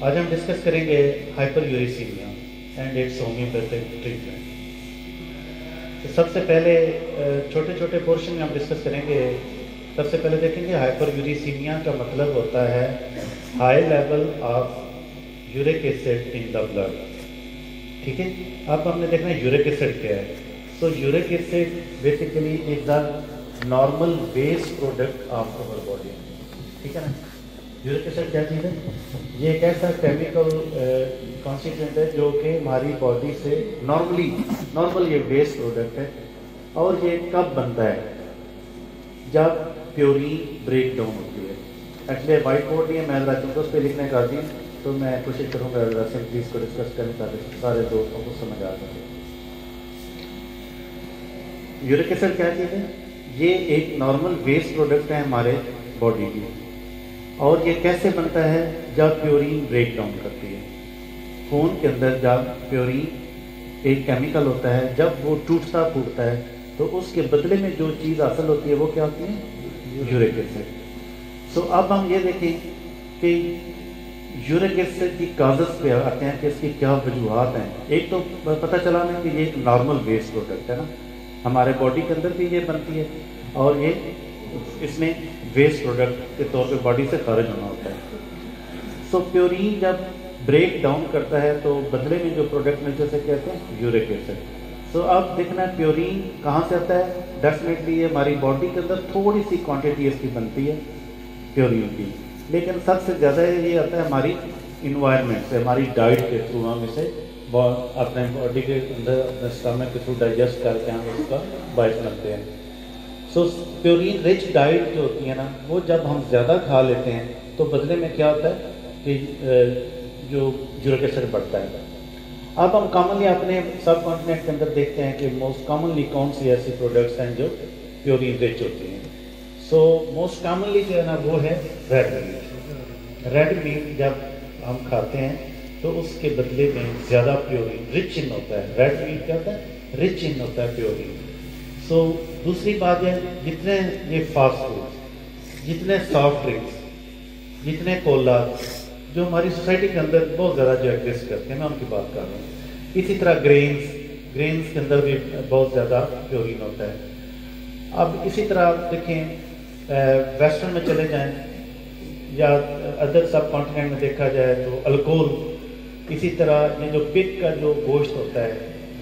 आज हम डिस्कस करेंगे hyper uricaemia and it's homeopathic treatment. तो सबसे पहले छोटे छोटे पोर्शन में हम डिस्कस करेंगे। सबसे पहले देखेंगे हाइपर यूरिसीमिया का मतलब होता है high level of uric acid in the blood. ठीक है, अब हमने देखना है यूरिक एसिड क्या है। So uric acid basically is the normal waste product of our body. ठीक है ना, यूरिक एसिड क्या चीज़ है? ये एक ऐसा केमिकल कॉन्स्टिट्यूएंट है जो कि हमारी बॉडी से नॉर्मल ये वेस्ट प्रोडक्ट है। और ये कब बनता है? जब प्योरीन ब्रेक डाउन होती है। एक्चुअली वाइट बोर्ड नहीं है, मैं जरा चुनकर उस पर लिखने का दी, तो मैं कोशिश करूँगा जरा सिंपली इसको डिस्कस करने ताकि सारे दोस्तों को समझ आ सके। यूरिक एसिड क्या चीज़ है? ये एक नॉर्मल वेस्ट प्रोडक्ट है हमारे बॉडी की। और ये कैसे बनता है? जब प्योरीन ब्रेक डाउन करती है। खून के अंदर जब प्योरीन एक केमिकल होता है, जब वो टूटता फूटता है तो उसके बदले में जो चीज़ हासिल होती है वो क्या होती है? Uric acid. सो अब हम ये देखें कि यूरिक एसिड की काजस पे आते हैं कि इसकी क्या वजूहत हैं। एक तो पता चला ना कि ये एक नॉर्मल वेस्ट प्रोडक्ट है ना, हमारे बॉडी के अंदर भी ये बनती है और ये इसमें वेस्ट प्रोडक्ट के तौर पे बॉडी से खारिज होना होता है। सो प्योरीन जब ब्रेक डाउन करता है तो बदले में जो प्रोडक्ट मिलते हैं उसे कहते हैं यूरिक एसिड। सो अब देखना है प्योरीन कहाँ से आता है। डेफिनेटली ये हमारी बॉडी के अंदर थोड़ी सी क्वांटिटी इसकी बनती है प्योरीन की, लेकिन सबसे ज़्यादा ये आता है हमारी इन्वायरमेंट से, हमारी डाइट के थ्रू हम इसे अपने बॉडी के अंदर अपने स्टमक के थ्रू डाइजेस्ट करके हम उसका बाइट बनते हैं। सो प्योरीन रिच डाइट जो होती है ना, वो जब हम ज़्यादा खा लेते हैं तो बदले में क्या होता है कि जो यूरिक एसिड बढ़ता है। अब हम कॉमनली अपने सब कॉन्टिनेंट के अंदर देखते हैं कि मोस्ट कॉमनली कौन सी ऐसी प्रोडक्ट्स हैं जो प्योरीन रिच होती हैं। सो मोस्ट कॉमनली जो है ना वो है रेड मीट। रेड मीट जब हम खाते हैं तो उसके बदले में ज़्यादा प्योरीन रिच इन होता है। रेड मीट क्या होता है? रिच इन होता है प्योरीन। सो दूसरी बात है, जितने ये फास्ट फूड, जितने सॉफ्ट ड्रिंक्स, जितने कोला जो हमारी सोसाइटी के अंदर बहुत ज़्यादा जो एग्जिस्ट करते हैं, मैं उनकी बात कर रहा हूँ। इसी तरह ग्रेन्स के अंदर भी बहुत ज़्यादा प्योरीन होता है। अब इसी तरह देखें वेस्टर्न में चले जाएं या अदर सब कॉन्टिनेंट में देखा जाए तो अल्कोहल, इसी तरह ये जो पिग का जो गोश्त होता है,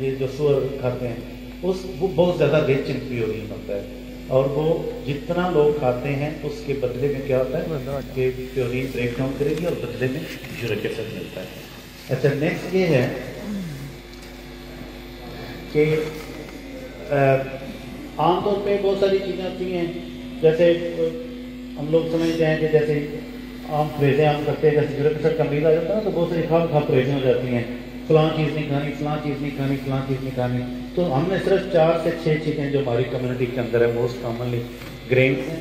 ये जो सुअर खाते हैं, वो बहुत ज़्यादा रिच इन प्योरीन होता है। और वो जितना लोग खाते हैं उसके बदले में क्या होता है कि प्योरीन ब्रेक डाउन करेगी और बदले में यूरिक एसिड मिलता है। अच्छा, नेक्स्ट ये है कि आमतौर पे बहुत सारी चीज़ें होती हैं, जैसे हम लोग समझते हैं कि जैसे आम फ्रेजें हम करते हैं, जैसे यूरिक एसिड कम आ जाता है तो बहुत सारी खाम फ्रेजें हो जाती हैं, फलां चीज़ नहीं खानी, फलां चीज़ नहीं खानी, फलां चीज़ नहीं खानी। तो हमने सिर्फ 4 से 6 चीज़ें जो हमारी कम्युनिटी के अंदर है, मोस्ट कॉमनली ग्रेन्स हैं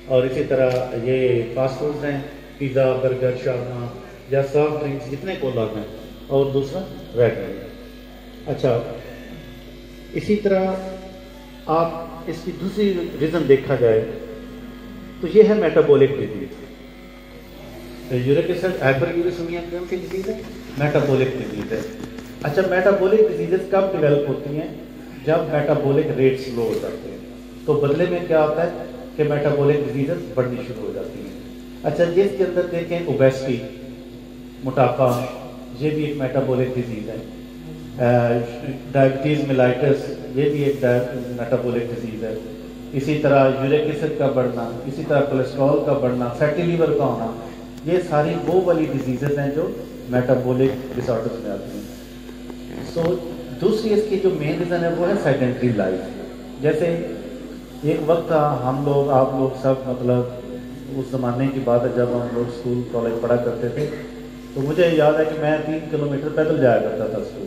और इसी तरह ये फास्ट फूड्स हैं, पिज़्ज़ा, बर्गर, शावरमा या सॉफ्ट ड्रिंक्स जितने कोला हैं, और दूसरा रेड मीट। अच्छा, इसी तरह आप इसकी दूसरी रीज़न देखा जाए तो ये है metabolic disease. Uric acid hyper uricaemia कौन सी डिजीज़ है? मेटाबॉलिक डिजीज़ है। अच्छा, मेटाबॉलिक डिजीज़ कब डेवलप होती हैं? जब मेटाबॉलिक रेट स्लो हो जाते हैं, तो बदले में क्या होता है कि मेटाबॉलिक डिजीज़ बढ़नी शुरू हो जाती हैं। अच्छा, जिसके अंदर देखें ओबेसिटी, मोटापा, ये भी एक मेटाबॉलिक डिजीज़ है। डायबिटीज़ मेलाइटिस, ये भी एक मेटाबॉलिक डिजीज़ है। इसी तरह यूरिक एसिड का बढ़ना, इसी तरह कोलेस्ट्रॉल का बढ़ना, फैटी लीवर का होना, ये सारी वो वाली डिजीज़ हैं जो मेटाबॉलिक डिसऑर्डर्स में आती हैं। सो दूसरी इसकी जो मेन रीज़न है वो है सेडेंटरी लाइफ। जैसे एक वक्त था, हम लोग आप लोग सब मतलब उस ज़माने की बात है जब हम लोग स्कूल कॉलेज पढ़ा करते थे, तो मुझे याद है कि मैं 3 किलोमीटर पैदल जाया करता था स्कूल।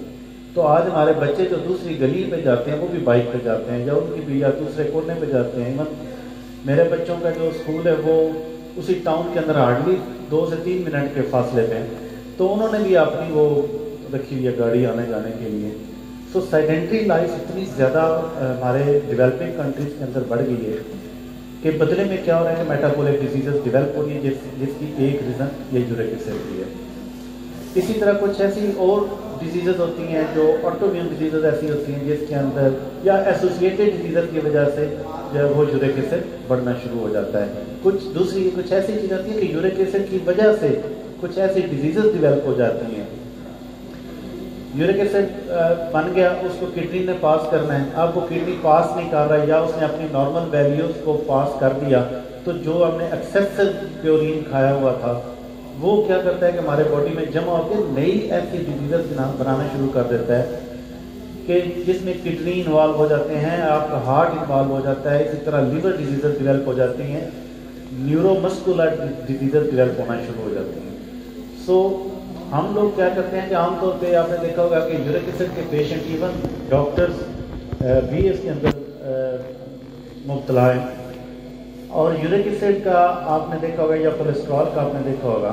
तो आज हमारे बच्चे जो दूसरी गली पे जाते हैं वो भी बाइक पे जाते हैं, या उनकी भी या दूसरे कोने पे जाते हैं। मेरे बच्चों का जो स्कूल है वो उसी टाउन के अंदर हार्डली 2 से 3 मिनट के फासले पे हैं, तो उन्होंने भी अपनी वो रखी हुई है गाड़ी आने जाने के लिए। सो सेडेंटरी लाइफ इतनी ज़्यादा हमारे डेवलपिंग कंट्रीज़ के अंदर बढ़ गई है कि बदले में क्या हो रहा है कि मेटाबॉलिक डिजीज़ डेवलप हो रही है, जिसकी एक रीज़न ये यूरिक एसिड भी है। इसी तरह कुछ ऐसी और डिजीज़ होती हैं जो ऑटोइम्यून डिजीज़ ऐसी होती हैं जिसके अंदर या एसोसिएटेड डिजीज़ की वजह से जो है वो यूरिक एसिड बढ़ना शुरू हो जाता है। कुछ ऐसी चीज़ होती है कि यूरिक एसिड की वजह से कुछ ऐसी डिजीज़ डेवलप हो जाती हैं। यूरिक एसिड बन गया, उसको किडनी ने पास करना है, अब वो किडनी पास नहीं कर रहा है या उसने अपनी नॉर्मल वैल्यूज़ को पास कर दिया, तो जो हमने एक्सेसिव प्योरीन खाया हुआ था वो क्या करता है कि हमारे बॉडी में जमा होकर नई ऐसी डिजीज़ बनाना शुरू कर देता है कि जिसमें किडनी इन्वॉल्व हो जाते हैं, आपका हार्ट इन्वॉल्व हो जाता है, इसी तरह लिवर डिजीज़ डेवलप हो जाती हैं, न्यूरोमस्कुलर डिजीज़ डेवलप होना शुरू हो जाती हैं। सो हम लोग क्या करते हैं कि आमतौर पे आपने देखा होगा कि यूरिक एसिड के पेशेंट, इवन डॉक्टर्स भी इसके अंदर मुब्तला हैं, और यूरिक एसिड का आपने देखा होगा या कोलेस्ट्रॉल का आपने देखा होगा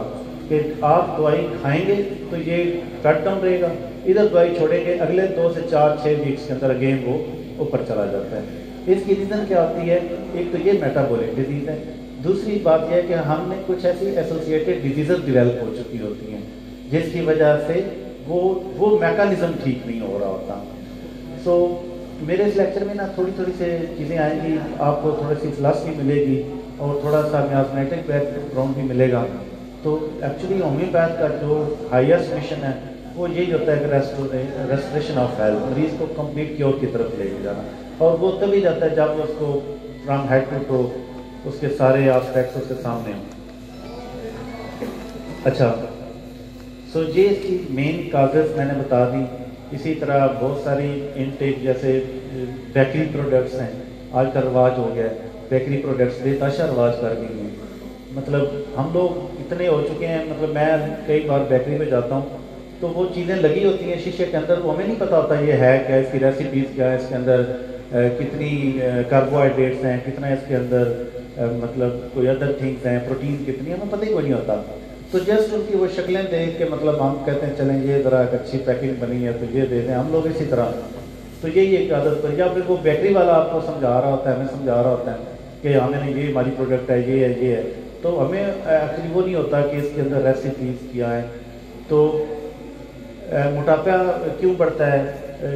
कि आप दवाई खाएंगे तो ये कट डाउन रहेगा, इधर दवाई छोड़ेंगे अगले 2 से 4-6 वीक्स के अंदर अगेन वो ऊपर चला जाता है। इसकी रीज़न क्या होती है? एक तो ये मेटाबॉलिक डिजीज़ है, दूसरी बात यह है कि हमने कुछ ऐसी एसोसिएटेड डिजीज़ डेवलप हो चुकी होती हैं जिसकी वजह से वो मैकेनिज्म ठीक नहीं हो रहा होता। सो मेरे इस लेक्चर में ना थोड़ी से चीज़ें आएंगी, आपको थोड़ी सी फिलॉसफी मिलेगी और थोड़ा सा मियाज़मेटिक बैकग्राउंड भी मिलेगा। तो एक्चुअली होम्योपैथ का जो हाईएस्ट मिशन है वो यही होता है कि रेस्टोरेशन ऑफ हेल्थ, मरीज़ को कंप्लीट क्योर की तरफ लेके जाना, और वो तभी जाता है जब उसको फ्रॉम हेड टू टो उसके सारे एस्पेक्ट्स उसके सामने हों। अच्छा, सो ये इसकी मेन काजेस मैंने बता दी। इसी तरह बहुत सारी इनटेक जैसे बेकरी प्रोडक्ट्स हैं, आज का रवाज हो गया है, बेकरी प्रोडक्ट्स बेतहाशा रवाज कर गई हैं। मतलब हम लोग इतने हो चुके हैं, मतलब मैं कई बार बेकरी में जाता हूँ तो वो चीज़ें लगी होती हैं शीशे के अंदर, वो हमें नहीं पता होता ये है क्या, इसकी रेसिपीज़ क्या है, इसके अंदर कितनी कार्बोहाइड्रेट्स हैं, कितना इसके अंदर मतलब कोई अदर थिंग्स हैं, प्रोटीन कितनी, हमें पता ही कोई नहीं होता। तो जस्ट उनकी वो शक्लें देख के मतलब हम कहते हैं चलें ये ज़रा एक अच्छी पैकिंग बनी है तो ये दे दें, हम लोग इसी तरह। तो यही एक आदत पर, या फिर वो बेकरी वाला आपको समझा रहा होता है, हमें समझा रहा होता है कि हमें ये हमारी प्रोडक्ट है, ये है, तो हमें एक्चुअली वो नहीं होता कि इसके अंदर रेसिपीज़ क्या है। तो मोटापा क्यों बढ़ता है,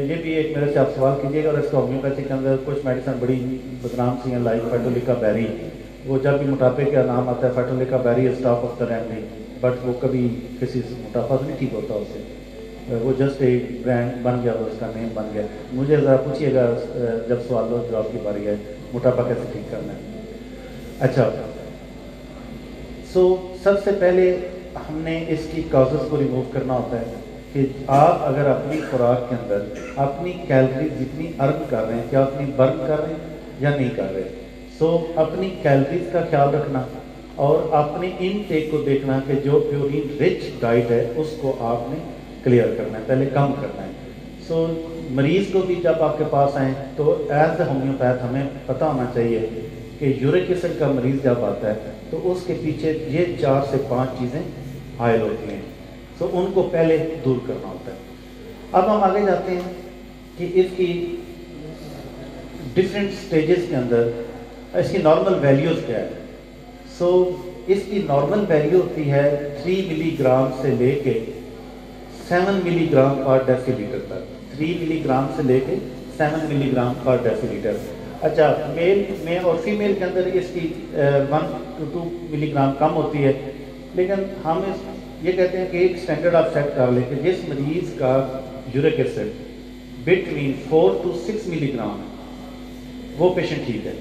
ये भी एक मेरे से आप सवाल कीजिएगा। और इसका होम्योपैथी के अंदर कुछ मेडिसिन बड़ी बदनाम सी हैं, लाइक फेटोलिका बैरी, वो जब भी मोटापे का नाम आता है फेटोलिका berry is top of the remedy, but वो कभी किसी से मोटापा नहीं ठीक होता उससे, वो जस्ट एक ब्रांड बन गया, उसका नेम बन गया। मुझे ज़रा पूछिएगा जब सवाल जवाब की बारी है, मोटापा कैसे ठीक करना है। अच्छा, सो सबसे पहले हमने इसकी कॉजेज़ को रिमूव करना होता है कि आप अगर अपनी खुराक के अंदर अपनी कैलोरी जितनी अर्न कर रहे हैं, क्या अपनी बर्न कर रहे हैं या नहीं कर रहे। सो अपनी कैलोरीज का ख्याल रखना और अपने इनटेक को देखना कि जो प्योरीन रिच डाइट है उसको आपने क्लियर करना है, पहले कम करना है। सो मरीज़ को भी जब आपके पास आए तो एज ए होम्योपैथ हमें पता होना चाहिए कि यूरिक एसिड का मरीज़ जब आता है तो उसके पीछे ये 4 से 5 चीज़ें हायल होती हैं, तो उनको पहले दूर करना होता है। अब हम आगे जाते हैं कि इसकी डिफरेंट स्टेजेस के अंदर इसकी नॉर्मल वैल्यूज़ क्या है। सो इसकी नॉर्मल वैल्यू होती है 3 मिलीग्राम से लेके 7 मिलीग्राम पर डेसीलीटर तक, 3 मिलीग्राम से लेके 7 मिलीग्राम पर डेसीलीटर। अच्छा, मेल में और फीमेल के अंदर इसकी 1 to 2 मिलीग्राम कम होती है, लेकिन हम ये कहते हैं कि एक स्टैंडर्ड आप सेट कर लें कि जिस मरीज़ का uric acid between 4 to 6 milligram वो पेशेंट ठीक है।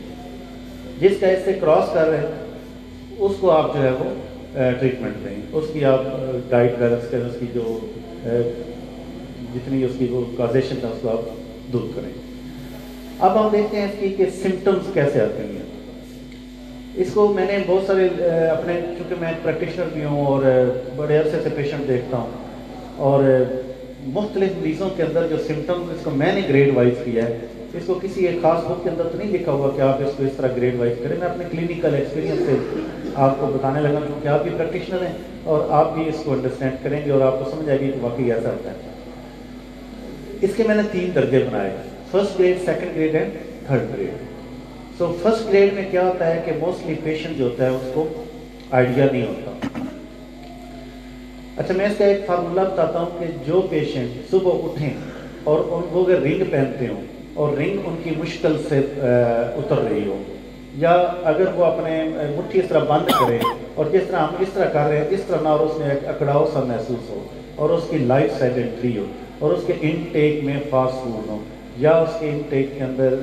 जिसका इससे क्रॉस कर रहे हैं उसको आप जो है वो ट्रीटमेंट दें, उसकी आप डाइट बैलेंस करें, उसकी जो जितनी उसकी वो कॉजेशन था उसको आप दूर करें। अब हम देखते हैं इसकी कि सिम्टम्स कैसे आते हैं। इसको मैंने बहुत सारे अपने, चूँकि मैं प्रैक्टिशनर भी हूँ और बड़े अरसे से पेशेंट देखता हूँ, और मुख्तलिफ मरीज़ों के अंदर जो सिम्टम्स, इसको मैंने ग्रेड वाइज किया है, इसको किसी एक खास बुक के अंदर तो नहीं लिखा हुआ कि आप इसको इस तरह ग्रेड वाइज करें। मैं अपने क्लिनिकल एक्सपीरियंस से आपको बताने लगा, क्योंकि आप भी प्रैक्टिशनर हैं और आप भी इसको अंडरस्टैंड करेंगे और आपको समझ आएगी कि वाकई ऐसा होता है। इसके मैंने 3 दर्जे बनाए, first grade, second grade and third grade. So first grade में क्या होता है कि मोस्टली पेशेंट जो होता है उसको आइडिया नहीं होता اچھا میں اس کا ایک فارمولہ بتاتا ہوں کہ جو پیشنٹ صبح اٹھیں اور وہ اگر رنگ پہنتے ہوں اور رنگ ان کی مشکل سے اتر رہی ہو، یا اگر وہ اپنے مٹھی اس طرح بند کرے اور جس طرح ہم اس طرح کر رہے ہیں اس طرح نہ، اور اس میں ایک اکڑاؤ سا محسوس ہو، اور اس کی لائف سیڈنٹری ہو، اور اس کے انٹیک میں فاسٹ فوڈ ہو، یا اس کے انٹیک کے اندر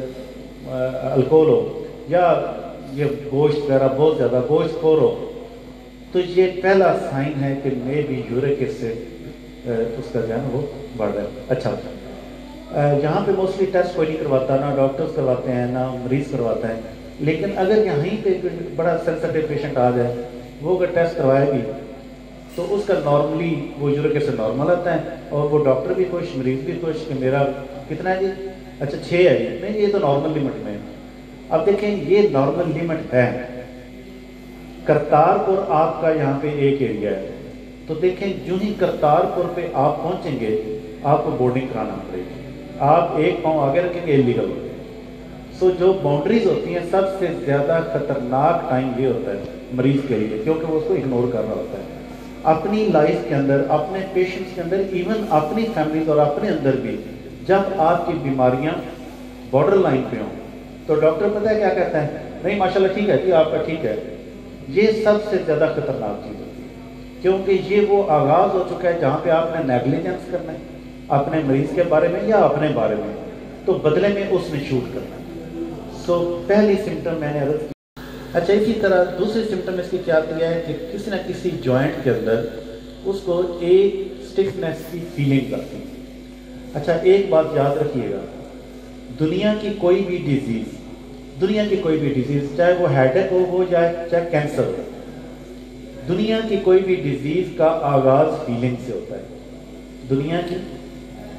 الکوہول ہو، یا یہ گوشت وغیرہ بہت زیادہ گوشت خور ہو، تو یہ پہلا سائن ہے کہ مے بی یورک ایسڈ اس کا جو ہے نا وہ بڑھ رہا ہے۔ اچھا یہاں پہ موسٹلی ٹیسٹ کوئی نہیں کرواتا، نہ ڈاکٹرز کرواتے ہیں نہ مریض کرواتا ہے، لیکن اگر یہیں پہ بڑا سینسٹیو پیشنٹ آ جائے، وہ اگر ٹیسٹ کروائے گی تو اس کا نارملی وہ یورک ایسڈ نارمل آتا ہے، اور وہ ڈاکٹر بھی خوش، مریض بھی خوش کہ میرا کتنا ہے جی، اچھا 6 ہے جی، نہیں یہ تو نارمل لمٹ میں ہے۔ اب دیکھیں یہ نارمل لمٹ ہے، کرتارپور آپ کا یہاں پہ ایک ایریا ہے، تو دیکھیں جو ہی کرتارپور پہ آپ پہنچیں گے آپ کو بورڈنگ کرانا پڑے گی، آپ ایک پاؤں آگے رکھیں گے انلیگل ہو گئے۔ سو جو باؤنڈریز ہوتی ہیں سب سے زیادہ خطرناک ٹائم یہ ہوتا ہے مریض کے لیے، کیونکہ وہ اس کو اگنور کر رہا ہوتا ہے اپنی لائف کے اندر، اپنے پیشنٹس کے اندر، ایون اپنی فیملیز اور اپنے اندر بھی۔ جب آپ کی بیماریاں بارڈر لائن پہ ہوں تو ڈاکٹر پتہ ہے کیا کہتا ہے، نہیں ماشاءاللہ ٹھیک ہے جی آپ کا ٹھیک ہے، یہ سب سے زیادہ خطرناک چیز ہوتی ہے، کیونکہ یہ وہ آغاز ہو چکا ہے جہاں پہ آپ نے نیگلیجنس کرنا ہے اپنے مریض کے بارے میں یا اپنے بارے میں، تو بدلے میں اس نے شوٹ کرنا ہے۔ سو پہلی سمٹم میں نے عرض کی۔ اچھا اسی طرح دوسری سمٹم اس کی کیا آتی ہے کہ کسی نہ کسی جوائنٹ کے اندر اس کو ایک سٹفنس کی فیلنگ کرتی ہے۔ اچھا ایک بات یاد رکھیے گا، دنیا کی کوئی بھی ڈیزیز چاہے وہ ہیڈ ایک ہو چاہے کینسر ہو، دنیا کی کوئی بھی ڈیزیز کا آغاز فیلنگ سے ہوتا ہے۔ دنیا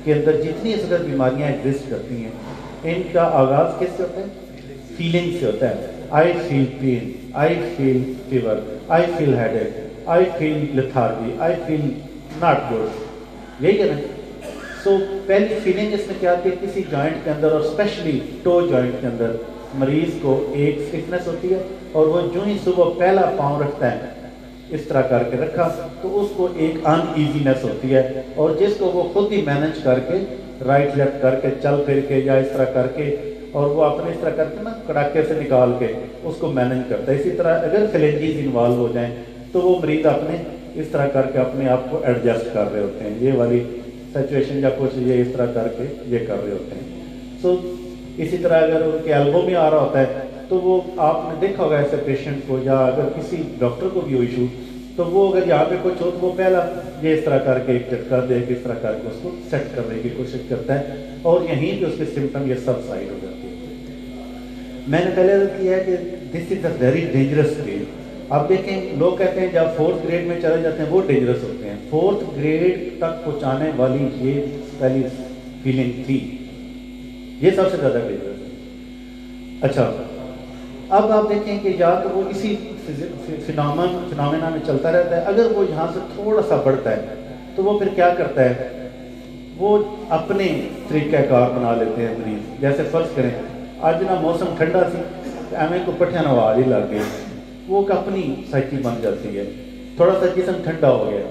کے اندر جتنی اس طرح بیماریاں ایگزسٹ کرتی ہیں ان کا آغاز کس سے ہوتا ہے؟ فیلنگ سے ہوتا ہے۔ آئی فیل پین، آئی فیل فیور، آئی فیل ہیڈ ایک، آئی فیل لیتھارجی، آئی فیل ناٹ گڈ، یہی ہے نا۔ سو پہلی فیلنگ اس میں کیا آتی ہے، کسی جوائنٹ کے اندر اور اسپیشلی ٹو جوائنٹ کے اندر مریض کو ایک سٹفنس ہوتی ہے، اور وہ جو ہی صبح پہلا پاؤں رکھتا ہے اس طرح کر کے رکھا تو اس کو ایک ان ایزینس ہوتی ہے، اور جس کو وہ خود ہی مینج کر کے رائٹ لیفٹ کر کے چل پھر کے یا اس طرح کر کے، اور وہ اپنے اس طرح کر کے نا کڑاکے سے نکال کے اس کو مینج کرتا ہے۔ اسی طرح اگر فلنجیز انوالو ہو جائیں تو وہ مریض اپنے اس طرح کر کے اپنے آپ کو ایڈجسٹ کر رہے ہوتے ہیں، یہ والی سچویشن یا کچھ یہ اس طرح کر کے یہ کر رہے ہوتے ہیں۔ سو اسی طرح اگر ان کے ایلبو میں آ رہا ہوتا ہے تو وہ آپ نے دیکھا ہوگا ایسے پیشنٹ کو، یا اگر کسی ڈاکٹر کو بھی ہو ایشو تو وہ اگر یہاں پہ کچھ ہو تو وہ پہلا یہ اس طرح کر کے ایک جھٹکا دے کے اس طرح کر کے اس کو سیٹ کرنے کی کوشش کرتا ہے، اور یہیں پہ اس کے سمٹم یہ سب سائڈ ہو جاتے ہیں۔ میں نے پہلے کیا ہے کہ دس از اے ویری ڈینجرس اسٹیج۔ اب دیکھیں لوگ کہتے ہیں جب 4th گریڈ میں چلے جاتے ہیں وہ ڈینجرس ہوتے ہیں، 4th گریڈ تک پہنچانے والی یہ پہلی فیلنگ تھی، یہ سب سے زیادہ ڈینجرس ہے۔ اچھا اب آپ دیکھیں کہ یا تو وہ اسی فینومینا میں چلتا رہتا ہے، اگر وہ یہاں سے تھوڑا سا بڑھتا ہے تو وہ پھر کیا کرتا ہے، وہ اپنے طریقہ کار بنا لیتے ہیں مریض۔ جیسے فرض کریں آج نا موسم ٹھنڈا سی، ایویں کو پٹھیاں آواز ہی لگ گئی، وہ ایک اپنی سائیکی بن جاتی ہے، تھوڑا سا جسم ٹھنڈا ہو گیا،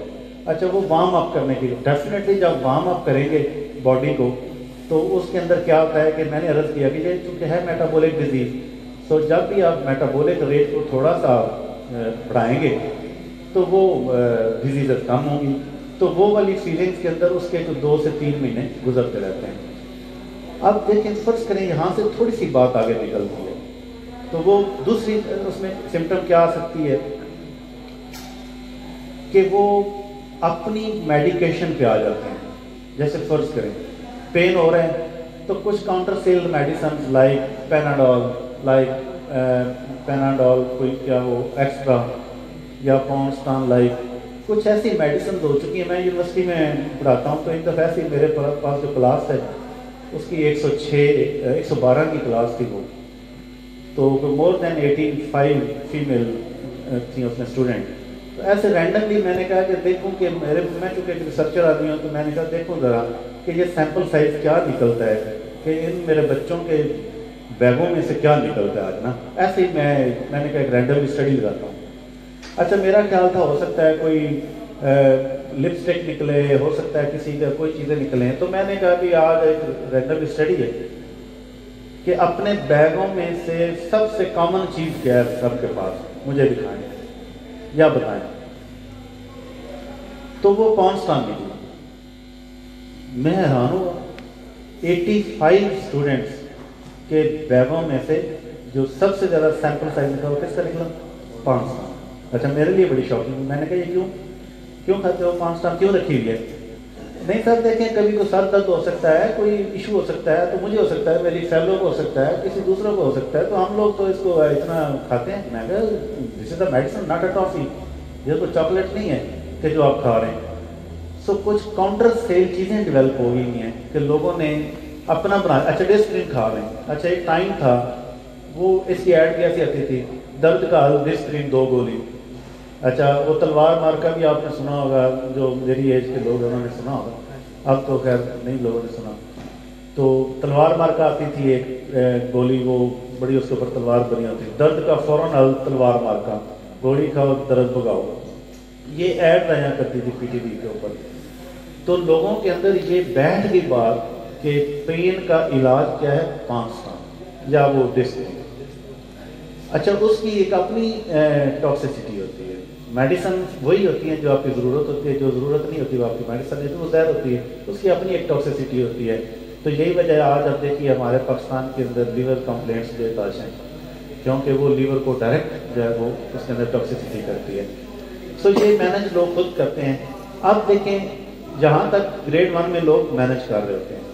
اچھا وہ وارم اپ کرنے کے لیے ڈیفینیٹلی جب وارم اپ کریں گے باڈی کو تو اس کے اندر کیا ہوتا ہے کہ میں نے عرض کیا کہ یہ چونکہ ہے میٹابولک ڈیزیز، تو جب بھی آپ میٹابولک ریٹ کو تھوڑا سا بڑھائیں گے تو وہ ڈیزیز کم ہوں گی، تو وہ والی فیلنگس کے اندر اس کے 2 سے 3 مہینے گزرتے رہتے ہیں۔ اب دیکھیں فرض کریں یہاں سے تھوڑی سی بات آگے نکلتی ہے تو وہ دوسری اس میں سمٹم کیا آ سکتی ہے کہ وہ اپنی میڈیکیشن پہ آ جاتے ہیں۔ جیسے فرض کریں پین ہو رہے ہیں تو کچھ counter sale medicine like Panadol کوئی کیا ہو ایکسٹرا یا پونسٹان لائک کچھ ایسی میڈیسنز ہو چکی ہیں۔ میں یونیورسٹی میں پڑھاتا ہوں تو ایک دفعہ ایسی میرے پاس جو کلاس ہے اس کی 112 کی کلاس تھی، وہ تو مور دین 85 فیمیل تھیں اس میں اسٹوڈنٹ۔ تو ایسے رینڈملی میں نے کہا کہ دیکھوں کہ میں چونکہ ایک ریسرچر آدمی ہوں تو میں نے کہا دیکھوں ذرا کہ یہ سیمپل سائز کیا نکلتا ہے کہ ان میرے بچوں کے بیگوں میں سے کیا نکلتا ہے آج نا، ایسے ہی میں نے کہا ایک رینڈم اسٹڈی لگاتا ہوں۔ اچھا میرا خیال تھا ہو سکتا ہے کوئی लिपस्टिक निकले, हो सकता है किसी का कोई चीज़ें निकलें। तो मैंने कहा कि आज एक रैंडम स्टडी है कि अपने बैगों में से सबसे कॉमन चीज़ क्या है सबके पास, मुझे दिखाएं या बताएं। तो वो पॉन्ड स्टार निकली। मैं हैरान हुआ, 85 स्टूडेंट्स के बैगों में से जो सबसे ज़्यादा सैंपल साइज निकला वो किसका निकला? Pond star. अच्छा, मेरे लिए बड़ी शॉकिंग। मैंने कहा ये क्यों खाते हो, पॉन्ड स्टार क्यों रखी हुई है? नहीं सर देखें, कभी कोई सर दर्द हो सकता है, कोई इशू हो सकता है, तो मुझे हो सकता है, मेरी फेलो को हो सकता है, किसी दूसरों को हो सकता है, तो हम लोग तो इसको इतना खाते हैं। मैं कहा this is the medicine not a toffee, ये कोई चॉकलेट नहीं है कि जो आप खा रहे हैं। सो कुछ काउंटर सेल चीज़ें डेवलप हो गई हैं कि लोगों ने अपना बना। अच्छा, डिस्प्रिन खा रहे हैं। अच्छा, एक टाइम था वो इसकी ऐड कैसी आती थी, दर्द का हल डिस्प्रिन 2 गोली। अच्छा, वो तलवार मार का भी आपने सुना होगा, जो मेरी एज के लोग उन्होंने सुना होगा, अब तो खैर नहीं लोगों ने सुना। तो तलवार मार का आती थी एक गोली, वो बड़ी उसके ऊपर तलवार बनी होती, दर्द का फौरन हल तलवार मार का, गोली खाओ दर्द भगाओ। ये ऐड आया करती थी पीटीवी के ऊपर। तो लोगों के अंदर ये बैठ गई बात कि पेन का इलाज क्या है, 5 स्टार या वो डिस्प्रिन। अच्छा, उसकी एक अपनी टॉक्सिसिटी होती है। मेडिसिन वही होती हैं जो आपकी ज़रूरत होती है, जो ज़रूरत नहीं होती वो आपकी मेडिसिन नहीं, तो वो जहर होती है, उसकी अपनी एक टॉक्सिसिटी होती है। तो यही वजह आज आप देखिए हमारे पाकिस्तान के अंदर लीवर कंप्लेंट्स बेताज हैं, क्योंकि वो लीवर को डायरेक्ट जो है वो उसके अंदर टॉक्सिसिटी करती है। सो ये मैनेज लोग खुद करते हैं। अब देखें, जहाँ तक ग्रेड 1 में लोग मैनेज कर रहे होते हैं,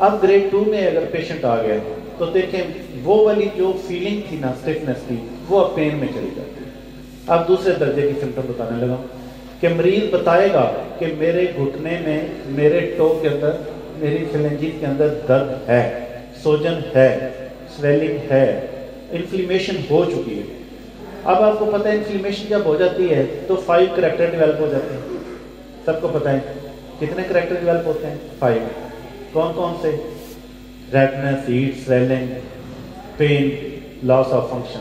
अब ग्रेड 2 में अगर पेशेंट आ गया तो देखें वो वाली जो फीलिंग थी ना स्टिफनेस की, वो अब पेन में चली जाती है। अब दूसरे दर्जे की सिम्टम बताने लगा कि मरीज बताएगा कि मेरे घुटने में, मेरे टो के अंदर, मेरी फिलेंजिस के अंदर दर्द है, सोजन है, स्वेलिंग है, इन्फ्लेमेशन हो चुकी है। अब आपको पता है इन्फ्लेमेशन जब हो जाती है तो 5 करैक्टर डेवलप हो जाते हैं। सबको पता है कितने करैक्टर डेवलप होते हैं? 5। कौन कौन से? Redness, heat, swelling, pain, loss of function.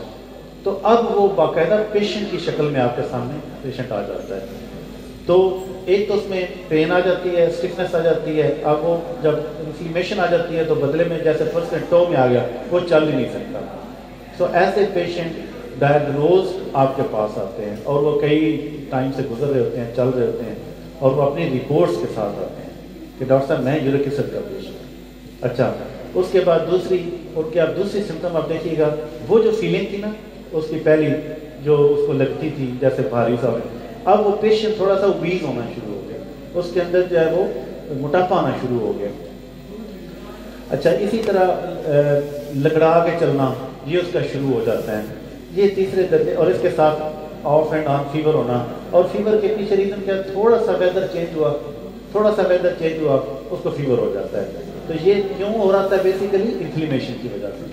तो अब वो बाकायदा पेशेंट की शक्ल में आपके सामने पेशेंट आ जाता है। तो एक तो उसमें पेन आ जाती है, स्टिफनेस आ जाती है। अब वो जब इन्फ्लेमेशन आ जाती है तो बदले में जैसे फर्स्ट टो में आ गया, वो चल ही नहीं सकता। सो ऐसे पेशेंट डायग्नोज आपके पास आते हैं और वो कई टाइम से गुजर रहे होते हैं, चल रहे होते हैं, और वो अपनी रिपोर्ट्स के साथ आते हैं कि डॉक्टर साहब मैं यूरिक एसिड का पेशेंट। अच्छा, उसके बाद दूसरी, और क्या दूसरी सिम्टम आप देखिएगा, वो जो फीलिंग थी ना उसकी पहली जो उसको लगती थी जैसे भारी सा, अब वो पेशेंट थोड़ा सा वीक होना शुरू हो गया, उसके अंदर जो है वो मोटापा आना शुरू हो गया। अच्छा, इसी तरह लगड़ा के चलना ये उसका शुरू हो जाता है। ये तीसरे दर्जे। और इसके साथ ऑफ एंड ऑन फीवर होना, और फीवर के पीछे रीजन क्या, थोड़ा सा वेदर चेंज हुआ, थोड़ा सा वेदर चेंज हुआ उसको फीवर हो जाता है। तो ये क्यों हो रहा था? बेसिकली इन्फ्लेमेशन की वजह से।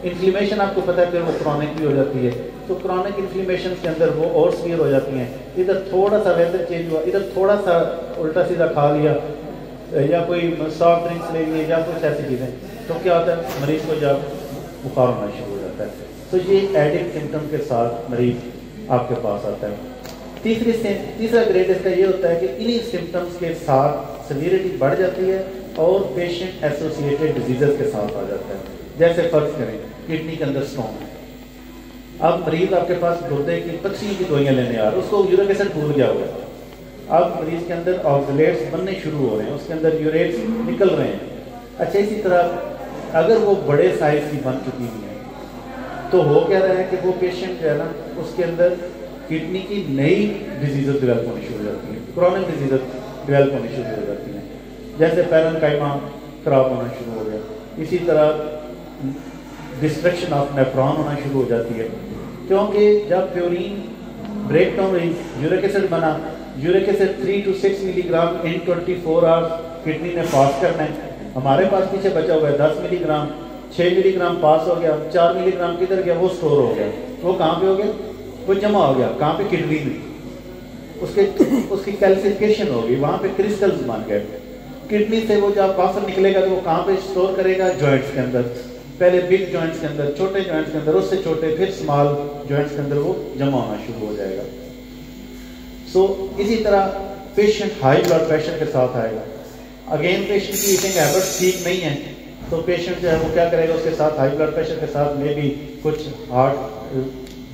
इन्फ्लेमेशन आपको पता है फिर वो क्रॉनिक भी हो जाती है, तो क्रॉनिक इन्फ्लेमेशन के अंदर वो और सीवियर हो जाती हैं। इधर थोड़ा सा वेदर चेंज हुआ, इधर थोड़ा सा उल्टा सीधा खा लिया या कोई सॉफ्ट ड्रिंक्स ले लिए या कुछ ऐसी चीज़ें, तो क्या होता है मरीज को जब बुखार होना शुरू हो जाता है। तो ये एडिक सिम्टम के साथ मरीज आपके पास आता है। तीसरा ग्रेड इसका ये होता है कि इन्हीं सिम्टम्स के साथ सीवियरिटी बढ़ जाती है और पेशेंट एसोसिएटेड डिजीजेस के साथ आ जाता है। जैसे फर्ज करें किडनी के अंदर स्टोन, अब मरीज आपके पास गुर्दे की पथरी की दवाइयाँ लेने आ रहे हैं, उसको यूरिक एसिड भूल गया हुआ है। अब मरीज के अंदर ऑक्सलेट्स बनने शुरू हो रहे हैं, उसके अंदर यूरेट्स निकल रहे हैं। अच्छा, इसी तरह अगर वो बड़े साइज की बन चुकी हुई है तो हो क्या रहा है कि वो पेशेंट जो है ना उसके अंदर किडनी की नई डिजीजेस डेवलप होनी शुरू हो जाती हैं, क्रॉनिक डिजीजेस डेवलप होनी शुरू हो जाती हैं। जैसे पैरेन्काइमा खराब होना शुरू हो गया, इसी तरह डिस्ट्रक्शन ऑफ नेफ्रॉन होना शुरू हो जाती है, क्योंकि जब प्योरीन ब्रेक डाउन हुई, यूरिक एसिड बना, uric acid 3 to 6 milligram in 24 hours kidney ने पास करना है। हमारे पास पीछे बचा हुआ है 10 मिलीग्राम, 6 मिलीग्राम पास हो गया, 4 मिलीग्राम किधर गया? वो स्टोर हो गया। वो कहाँ पे हो गया? वो जमा हो गया। कहाँ पे? किडनी में। उसकी कैल्सिफिकेशन हो गई, वहाँ पे क्रिस्टल्स बन गए। किडनी से वो जब वापस निकलेगा तो वो कहाँ पे स्टोर करेगा? जॉइंट्स के अंदर, पहले बिग जॉइंट्स के अंदर, छोटे जॉइंट्स के अंदर, उससे छोटे, फिर स्मॉल जॉइंट्स के अंदर वो जमा होना शुरू हो जाएगा। सो इसी तरह पेशेंट हाई ब्लड प्रेशर के साथ आएगा, अगेन पेशेंट की ईटिंग हैबिट्स ठीक नहीं है, तो पेशेंट जो है वो क्या करेगा, उसके साथ हाई ब्लड प्रेशर के साथ में भी कुछ हार्ट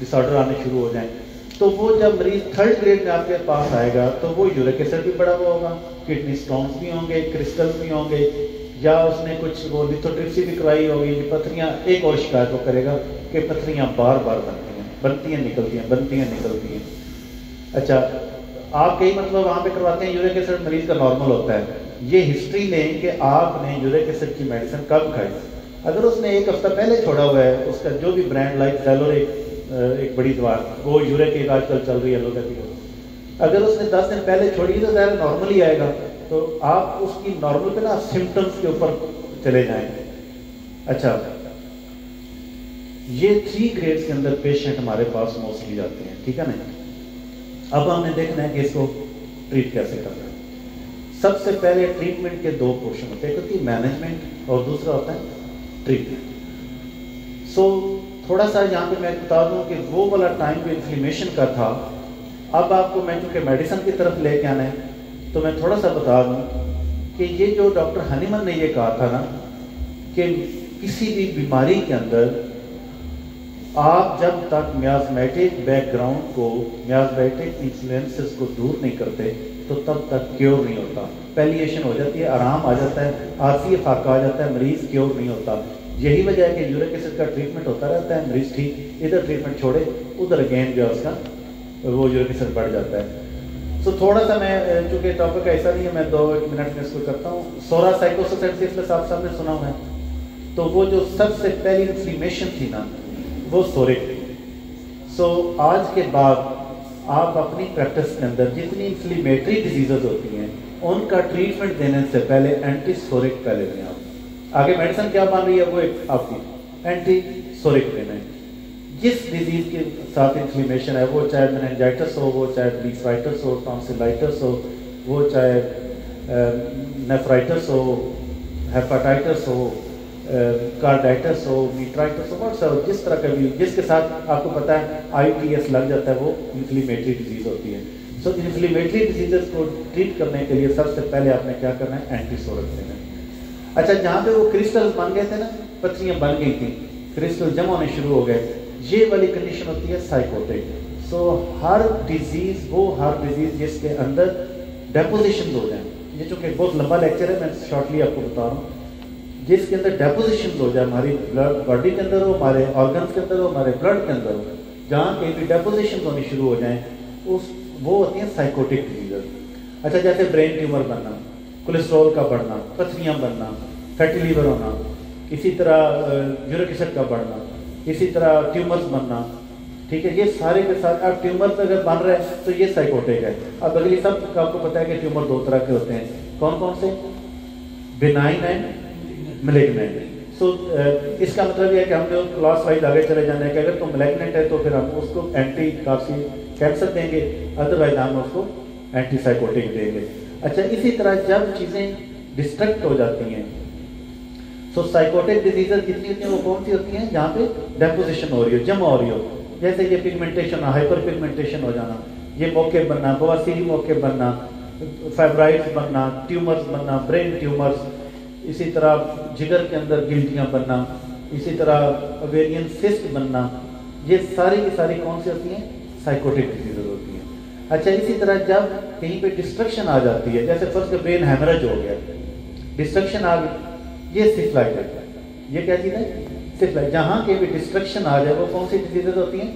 डिसऑर्डर आने शुरू हो जाएं। तो वो जब मरीज थर्ड ग्रेड में आपके पास आएगा तो वो यूरिक एसिड भी बढ़ा हुआ होगा, किडनी स्टोन्स भी होंगे, क्रिस्टल भी होंगे, या उसने कुछ वो लिथोट्रिप्सी भी करवाई होगी, पथरियाँ। एक और शिकायत वो करेगा कि पथरियाँ बार बार बनती हैं निकलती हैं। अच्छा, आप कई मतलब वहाँ पे करवाते हैं यूरिक एसिड मरीज का नॉर्मल होता है, ये हिस्ट्री लें कि आपने यूरिक एसिड की मेडिसिन कब खाई। अगर उसने एक हफ्ता पहले छोड़ा हुआ है, उसका जो भी ब्रांड लाइक ज़ैलोरेक एक बड़ी दवा, वो यूरिक एक आजकल चल रही है एलोपैथी, अगर उसने 10 दिन पहले छोड़ी तो ज़्यादा नॉर्मल ही आएगा। तो आप उसकी नॉर्मल पे ना सिम्टम्स के ऊपर चले जाएंगे। अच्छा, ये 3 ग्रेड्स के अंदर पेशेंट हमारे पास मोस्टली जाते हैं, ठीक है ना। अब हमने देखना है कि इसको ट्रीट कैसे करना है। सबसे पहले ट्रीटमेंट के 2 पोर्शन होते हैं, एक होती है मैनेजमेंट और दूसरा होता है ट्रीटमेंट। सो थोड़ा सा यहाँ पे मैं बता दूँ कि वो वाला टाइम जो इन्फ्लेमेशन का था, अब आपको मैं चूँकि मेडिसिन की तरफ लेके आना है तो मैं थोड़ा सा बता दूँ कि ये जो डॉक्टर हनीमन ने ये कहा था ना कि किसी भी बीमारी के अंदर आप जब तक मियाज़मेटिक बैकग्राउंड को, मियाज़मेटिक इन्फ्लुएंसेस को दूर नहीं करते तो तब तक क्योर नहीं होता। पैलिएशन हो जाती है, आराम आ जाता है, आरसी फाका आ जाता है, मरीज क्योर नहीं होता। यही वजह है कि यूरिक एसिड का ट्रीटमेंट होता रहता है, मरीज ठीक, इधर ट्रीटमेंट छोड़े उधर अगेन जो है उसका वो यूरिक एसिड बढ़ जाता है। सो थोड़ा सा मैं, चूँकि टॉपिक ऐसा नहीं है, मैं 2-1 मिनट में इसको करता हूँ। सोरा साइकोसिस एंड सिफिलिस आप सबने सुना हुआ है, तो वो जो सबसे पहली इन्फ्लेमेशन थी ना वो सोरिक थी। सो आज के बाद आप अपनी प्रैक्टिस के अंदर जितनी इन्फ्लेमेटरी डिजीजेज होती हैं उनका ट्रीटमेंट देने से पहले एंटी सोरिक पहले दें आप। आगे मेडिसिन क्या बन रही है वो एक आपकी एंटी सोरिक देना है। जिस डिजीज के साथ इन्फ्लेमेशन है, वो चाहे मेनिंजाइटिस हो, वो चाहे ब्लीफराइटिस हो, टॉन्सिलाइटिस हो, वो चाहे नेफ्राइटिस हो, हेपाटाइटिस हो, कार्डाइटिस हो, मीट्राइटिस हो, बहुत सारा जिस तरह का भी जिसके साथ आपको पता है ITS लग जाता है, वो इन्फ्लेमेटरी डिजीज होती है। सो इन्फ्लेमेटरी डिजीजेस को ट्रीट करने के लिए सबसे पहले आपने क्या करना है, एंटीसोरिक देना है। अच्छा, जहाँ पे वो क्रिस्टल्स बन गए थे ना, पथरियाँ बन गई थी, क्रिस्टल जमा होने शुरू हो गए, ये वाली कंडीशन होती है साइकोटिक। सो हर डिजीज जिसके अंदर डेपोजिशन हो जाए, ये चूँकि बहुत लंबा लेक्चर है, मैं शॉर्टली आपको बता रहा हूँ, जिसके अंदर डेपोजिशन हो जाए हमारी ब्लड बॉडी के अंदर हो, हमारे ऑर्गन्स के अंदर हो, हमारे ब्लड के अंदर हो, जहाँ कहीं भी डेपोजिशन होनी शुरू हो जाएं, वो होती हैं साइकोटिक डिजीज। अच्छा, जैसे ब्रेन ट्यूमर बनना, कोलेस्ट्रॉल का बढ़ना, पथरियाँ बनना, फैटी लीवर होना, इसी तरह यूरिक एसिड का बढ़ना, इसी तरह ट्यूमर्स बनना, ठीक है, ये सारे के साथ। अब ट्यूमर्स अगर बन रहे हैं तो ये साइकोटिक है। अब अगली सब आपको पता है कि ट्यूमर 2 तरह के होते हैं, कौन कौन से, बिनाइन एंड मैलिग्नेंट। सो इसका मतलब यह है कि हम जो क्लास वाइज आगे चले जाने हैं कि अगर तो मैलिग्नेंट है तो फिर हम उसको एंटी कैंसर देंगे, अदरवाइज हम उसको एंटी साइकोटिक देंगे। अच्छा, इसी तरह जब चीज़ें डिस्ट्रक्ट हो जाती हैं, सो साइकोटिक डिजीजेज जितनी होती हैं वो कौन सी होती हैं, जहाँ पे डेपोजिशन हो रही हो, जमा हो रही हो, जैसे ये पिगमेंटेशन, हाइपर पिगमेंटेशन हो जाना, ये मौके बनना, बवासीरी मौके बनना, फाइब्राइड्स बनना, ट्यूमर्स बनना, ब्रेन ट्यूमर्स, इसी तरह जिगर के अंदर गिल्टियाँ बनना, इसी तरह ओवेरियन सिस्ट बनना, ये सारी की सारी कौन सी होती हैं, साइकोटिक डिजीजेज होती हैं। अच्छा, इसी तरह जब कहीं पे डिस्ट्रक्शन आ जाती है, जैसे फर्स्ट ब्रेन हेमरेज हो गया, डिस्ट्रक्शन आ गई, ये सिफिलाइटिस है। ये क्या चीज़ है, सिफिलाइटिस। जहाँ के भी डिस्ट्रक्शन आ जाए वो कौन सी डिजीजेज होती हैं,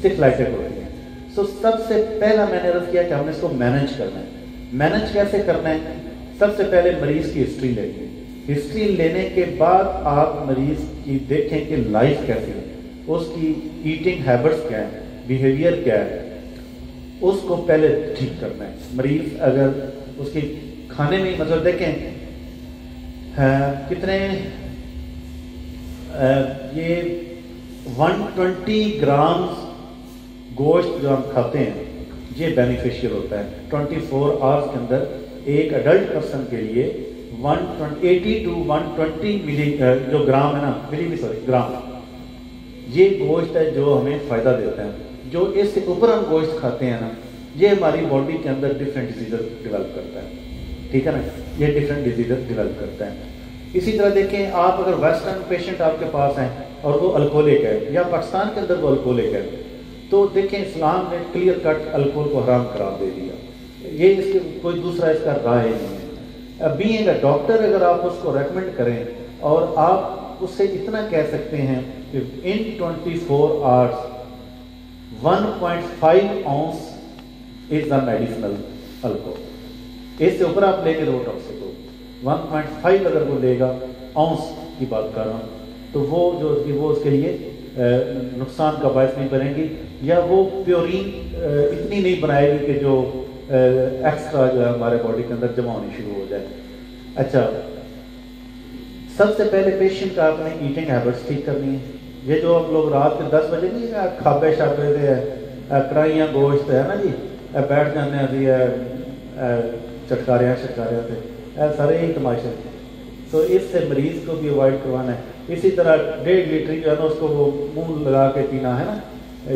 सिफिलाइटिस होती हैं। सो सबसे पहला मैंने अर्ज किया कि हमने इसको मैनेज करना है। मैनेज कैसे करना है, सबसे पहले मरीज की हिस्ट्री लेंगे, हिस्ट्री लेने के बाद आप मरीज की देखें कि लाइफ कैसी है, उसकी ईटिंग हैबिट्स क्या है, बिहेवियर क्या है, उसको पहले ठीक करना है। मरीज अगर उसकी खाने में मतलब देखें कितने ये 120 ग्राम गोश्त जो हम खाते हैं ये बेनिफिशियल होता है। 24 आवर्स के अंदर एक एडल्ट पर्सन के लिए 180 to 120 मिली जो ग्राम है ना, ग्राम, ये गोश्त है जो हमें फ़ायदा देता है। जो इससे ऊपर हम गोश्त खाते हैं ना, ये हमारी बॉडी के अंदर डिफरेंट डिजीज़ डेवलप करता है, ठीक है ना, ये डिफरेंट डिजीज़ डेवलप करता है। इसी तरह देखें, आप अगर वेस्टर्न पेशेंट आपके पास हैं और वो अल्कोहलिक है, या पाकिस्तान के अंदर वो अल्कोहलिक है, तो देखें इस्लाम ने क्लियर कट अल्कोहल को हराम करार दे दिया, ये इसके कोई दूसरा इसका राय नहीं है। बीइंग अ डॉक्टर अगर आप उसको रेकमेंड करें और आप उससे इतना कह सकते हैं कि इन 24 hours 1.5 ounce is the medicinal alcohol, इससे ऊपर आप लेके रो टॉक्सिक हो, 1.5 अगर वो लेगा आउंस की बात कर रहा हूँ, तो वो उसके लिए नुकसान का बायस नहीं बनेगी, या वो प्योरीन इतनी नहीं बनाएगी कि जो एक्स्ट्रा जो है हमारे बॉडी के अंदर जमा होनी शुरू हो जाए। अच्छा, सबसे पहले पेशेंट का अपने ईटिंग हैबिट्स ठीक करनी है। ये जो आप लोग रात के 10 बजे नहीं खाबे शाबे दे कढ़ाइयाँ गोश्त है ना जी, बैठ जाने अभी चटकारियाँ से सारे ही तमाशे, तो इससे मरीज को भी अवॉइड करवाना है। इसी तरह 1.5 लीटर जो है ना उसको वो मुंह लगा के पीना है ना,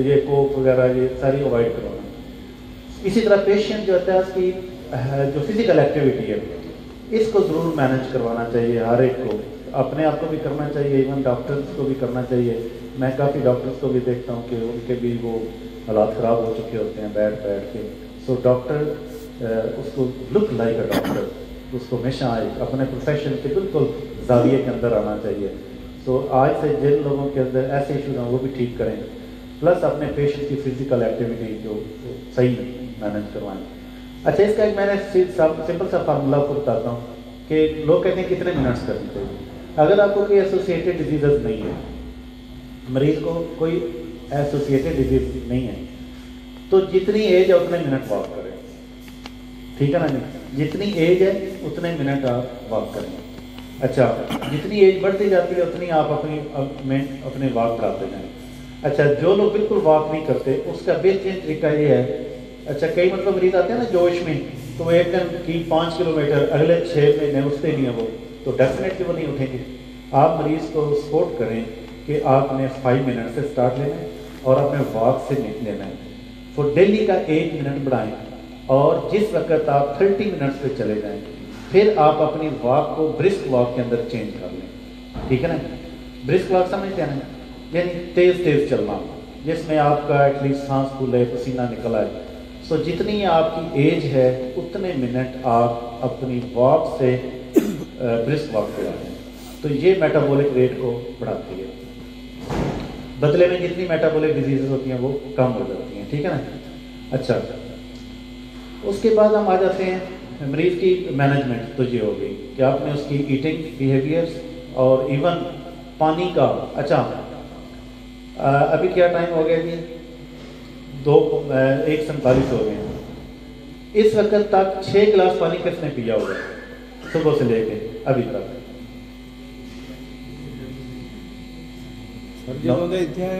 ये कोक वगैरह ये सारी अवॉइड करवाना। इसी तरह पेशेंट जो होता है उसकी जो फिजिकल एक्टिविटी है इसको ज़रूर मैनेज करवाना चाहिए, हर एक को, अपने आप को भी करना चाहिए, इवन डॉक्टर्स को भी करना चाहिए। मैं काफ़ी डॉक्टर्स को भी देखता हूँ कि उनके भी वो हालात ख़राब हो चुके होते हैं बैठ के, सो डॉक्टर उसको लुक लाइक अ डॉक्टर, उसको हमेशा अपने प्रोफेशन के बिल्कुल जाविये के अंदर आना चाहिए। सो आज से जिन लोगों के अंदर ऐसे इशू हैं वो भी ठीक करें, प्लस अपने पेशेंट की फिजिकल एक्टिविटी जो सही मैनेज करवाएं। अच्छा, इसका एक मैंने सिंपल सा फार्मूला आपको बताता हूँ कि लोग कहते हैं कितने मिनट्स करनी चाहिए। अगर आपको कोई एसोसिएटेड डिजीज़ नहीं है, मरीज को कोई एसोसिएटेड डिजीज नहीं है, तो जितनी एज है उतने मिनट वॉक करें, ठीक है ना जी, जितनी एज है उतने मिनट आप वॉक करें। अच्छा, जितनी एज बढ़ती जाती है उतनी आप अपने वॉक बढ़ाते जाएं। अच्छा, जो लोग बिल्कुल वॉक नहीं करते उसका बेहतरीन तरीका ये है, अच्छा कई मतलब मरीज आते हैं ना जोश में, तो वो एक दिन की 5 किलोमीटर अगले 6 महीने उठते नहीं है वो, तो डेफिनेटली वो नहीं उठेंगे। आप मरीज को सपोर्ट करें कि आपने 5 मिनट से स्टार्ट लेना है और अपने वॉक से निकल लेना है। तो डेली का 1 मिनट बढ़ाएं, और जिस वक्त आप 30 मिनट्स पे चले जाएं, फिर आप अपनी वॉक को ब्रिस्क वॉक के अंदर चेंज कर लें, ठीक है ना। ब्रिस्क वॉक समझते हैं ना, यानी तेज़ तेज़ चलना, जिसमें आपका एटलीस्ट सांस फूले, पसीना निकल आए। सो जितनी आपकी एज है उतने मिनट आप अपनी वॉक से ब्रिस्क वॉक पे आए, तो ये मेटाबॉलिक रेट को बढ़ाती है। बदले में जितनी मेटाबॉलिक डिजीजेस होती हैं वो कम हो जाती हैं, ठीक है ना। अच्छा, उसके बाद हम आ जाते हैं मरीज की मैनेजमेंट, तो ये हो गई कि आपने उसकी ईटिंग बिहेवियर्स और इवन पानी का। अच्छा, अभी क्या टाइम हो गया जी, 1:47 हो गए। इस वक्त तक 6 गिलास पानी किसने पिया होगा सुबह से लेके अभी तक?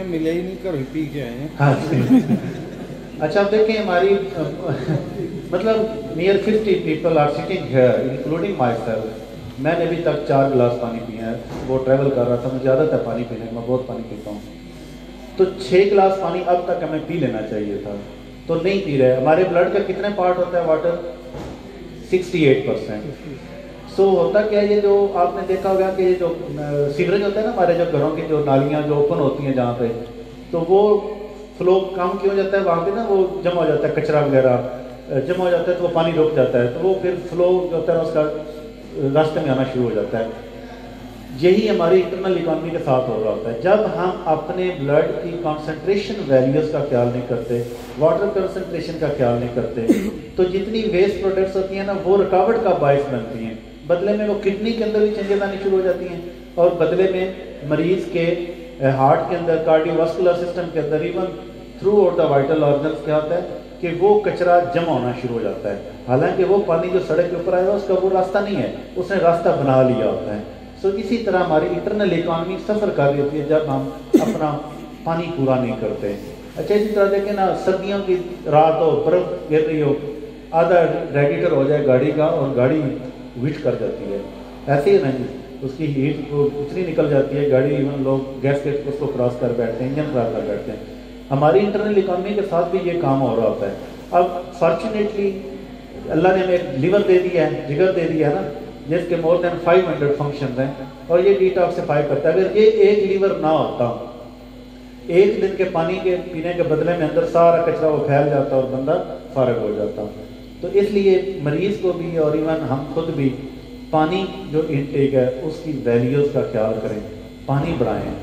मिले ही नहीं, घर पी के आए हैं। हाँ अच्छा, आप देखें हमारी मतलब near 50 people are sitting here including myself. मैंने अभी तक 4 गिलास पानी पिए हैं, वो ट्रैवल कर रहा था, मुझे आदत है पानी पीने, मैं बहुत पानी पीता हूँ। तो 6 गिलास पानी अब तक हमें पी लेना चाहिए था, तो नहीं पी रहे। हमारे ब्लड का कितने पार्ट होता है वाटर? 68%। सो होता क्या है, ये जो आपने देखा होगा कि ये जो सीवरेज होता है ना हमारे जो घरों की जो नालियाँ जो ओपन होती हैं जहाँ पे, तो वो फ्लो कम क्यों हो जाता है वहाँ पे ना, वो जमा हो जाता है, कचरा वगैरह जमा हो जाता है, तो वो पानी रुक जाता है, तो वो फिर फ्लो जो होता है उसका रास्ते में आना शुरू हो जाता है। यही हमारी इंटरनल इकोनॉमी के साथ हो रहा होता है। जब हम अपने ब्लड की कॉन्सेंट्रेशन वैल्यूज़ का ख्याल नहीं करते, वाटर कंसंट्रेशन का ख्याल नहीं करते, तो जितनी वेस्ट प्रोडक्ट्स होती हैं ना वो रुकावट का बायस बनती हैं। बदले में वो किडनी के अंदर भी चेंजेस आनी शुरू हो जाती हैं, और बदले में मरीज के हार्ट के अंदर, कार्डियोवास्कुलर सिस्टम के अंदर, even through out the vital organs क्या होता है कि वो कचरा जमा होना शुरू हो जाता है। हालांकि वो पानी जो सड़क के ऊपर आएगा उसका वो रास्ता नहीं है, उसने रास्ता बना लिया होता है। सो इसी तरह हमारी इंटरनल इकोनॉमी सफ़र कर रही होती है जब हम अपना पानी पूरा नहीं करते। अच्छा, इसी तरह देखें ना, सर्दियों की रात हो, बर्फ़ गिर रही हो, आधा रेडिएटर हो जाए गाड़ी का और गाड़ी हीट कर जाती है, ऐसे ही नहीं, उसकी हीट को इतनी निकल जाती है, गाड़ी इवन लोग गैस के उसको क्रॉस कर बैठते हैं, इंजन ख़राब कर बैठते हैं। हमारी इंटरनल इकोनॉमी के साथ भी ये काम हो रहा होता है। اب فارچونیٹلی اللہ نے ہمیں ایک لیور دے دیا ہے، جگر دے دیا ہے نا، جس کے مور دین 500 فنکشنز ہیں، اور یہ ڈیٹاکسیفائی کرتا ہے. اگر یہ ایک لیور نہ ہوتا، ایک دن کے پانی کے پینے کے بدلے میں اندر سارا کچرا وہ پھیل جاتا اور بندہ فارغ ہو جاتا. تو اس لیے مریض کو بھی اور ایون ہم خود بھی پانی جو انٹیک ہے اس کی ویلیوز کا خیال کریں، پانی بڑھائیں،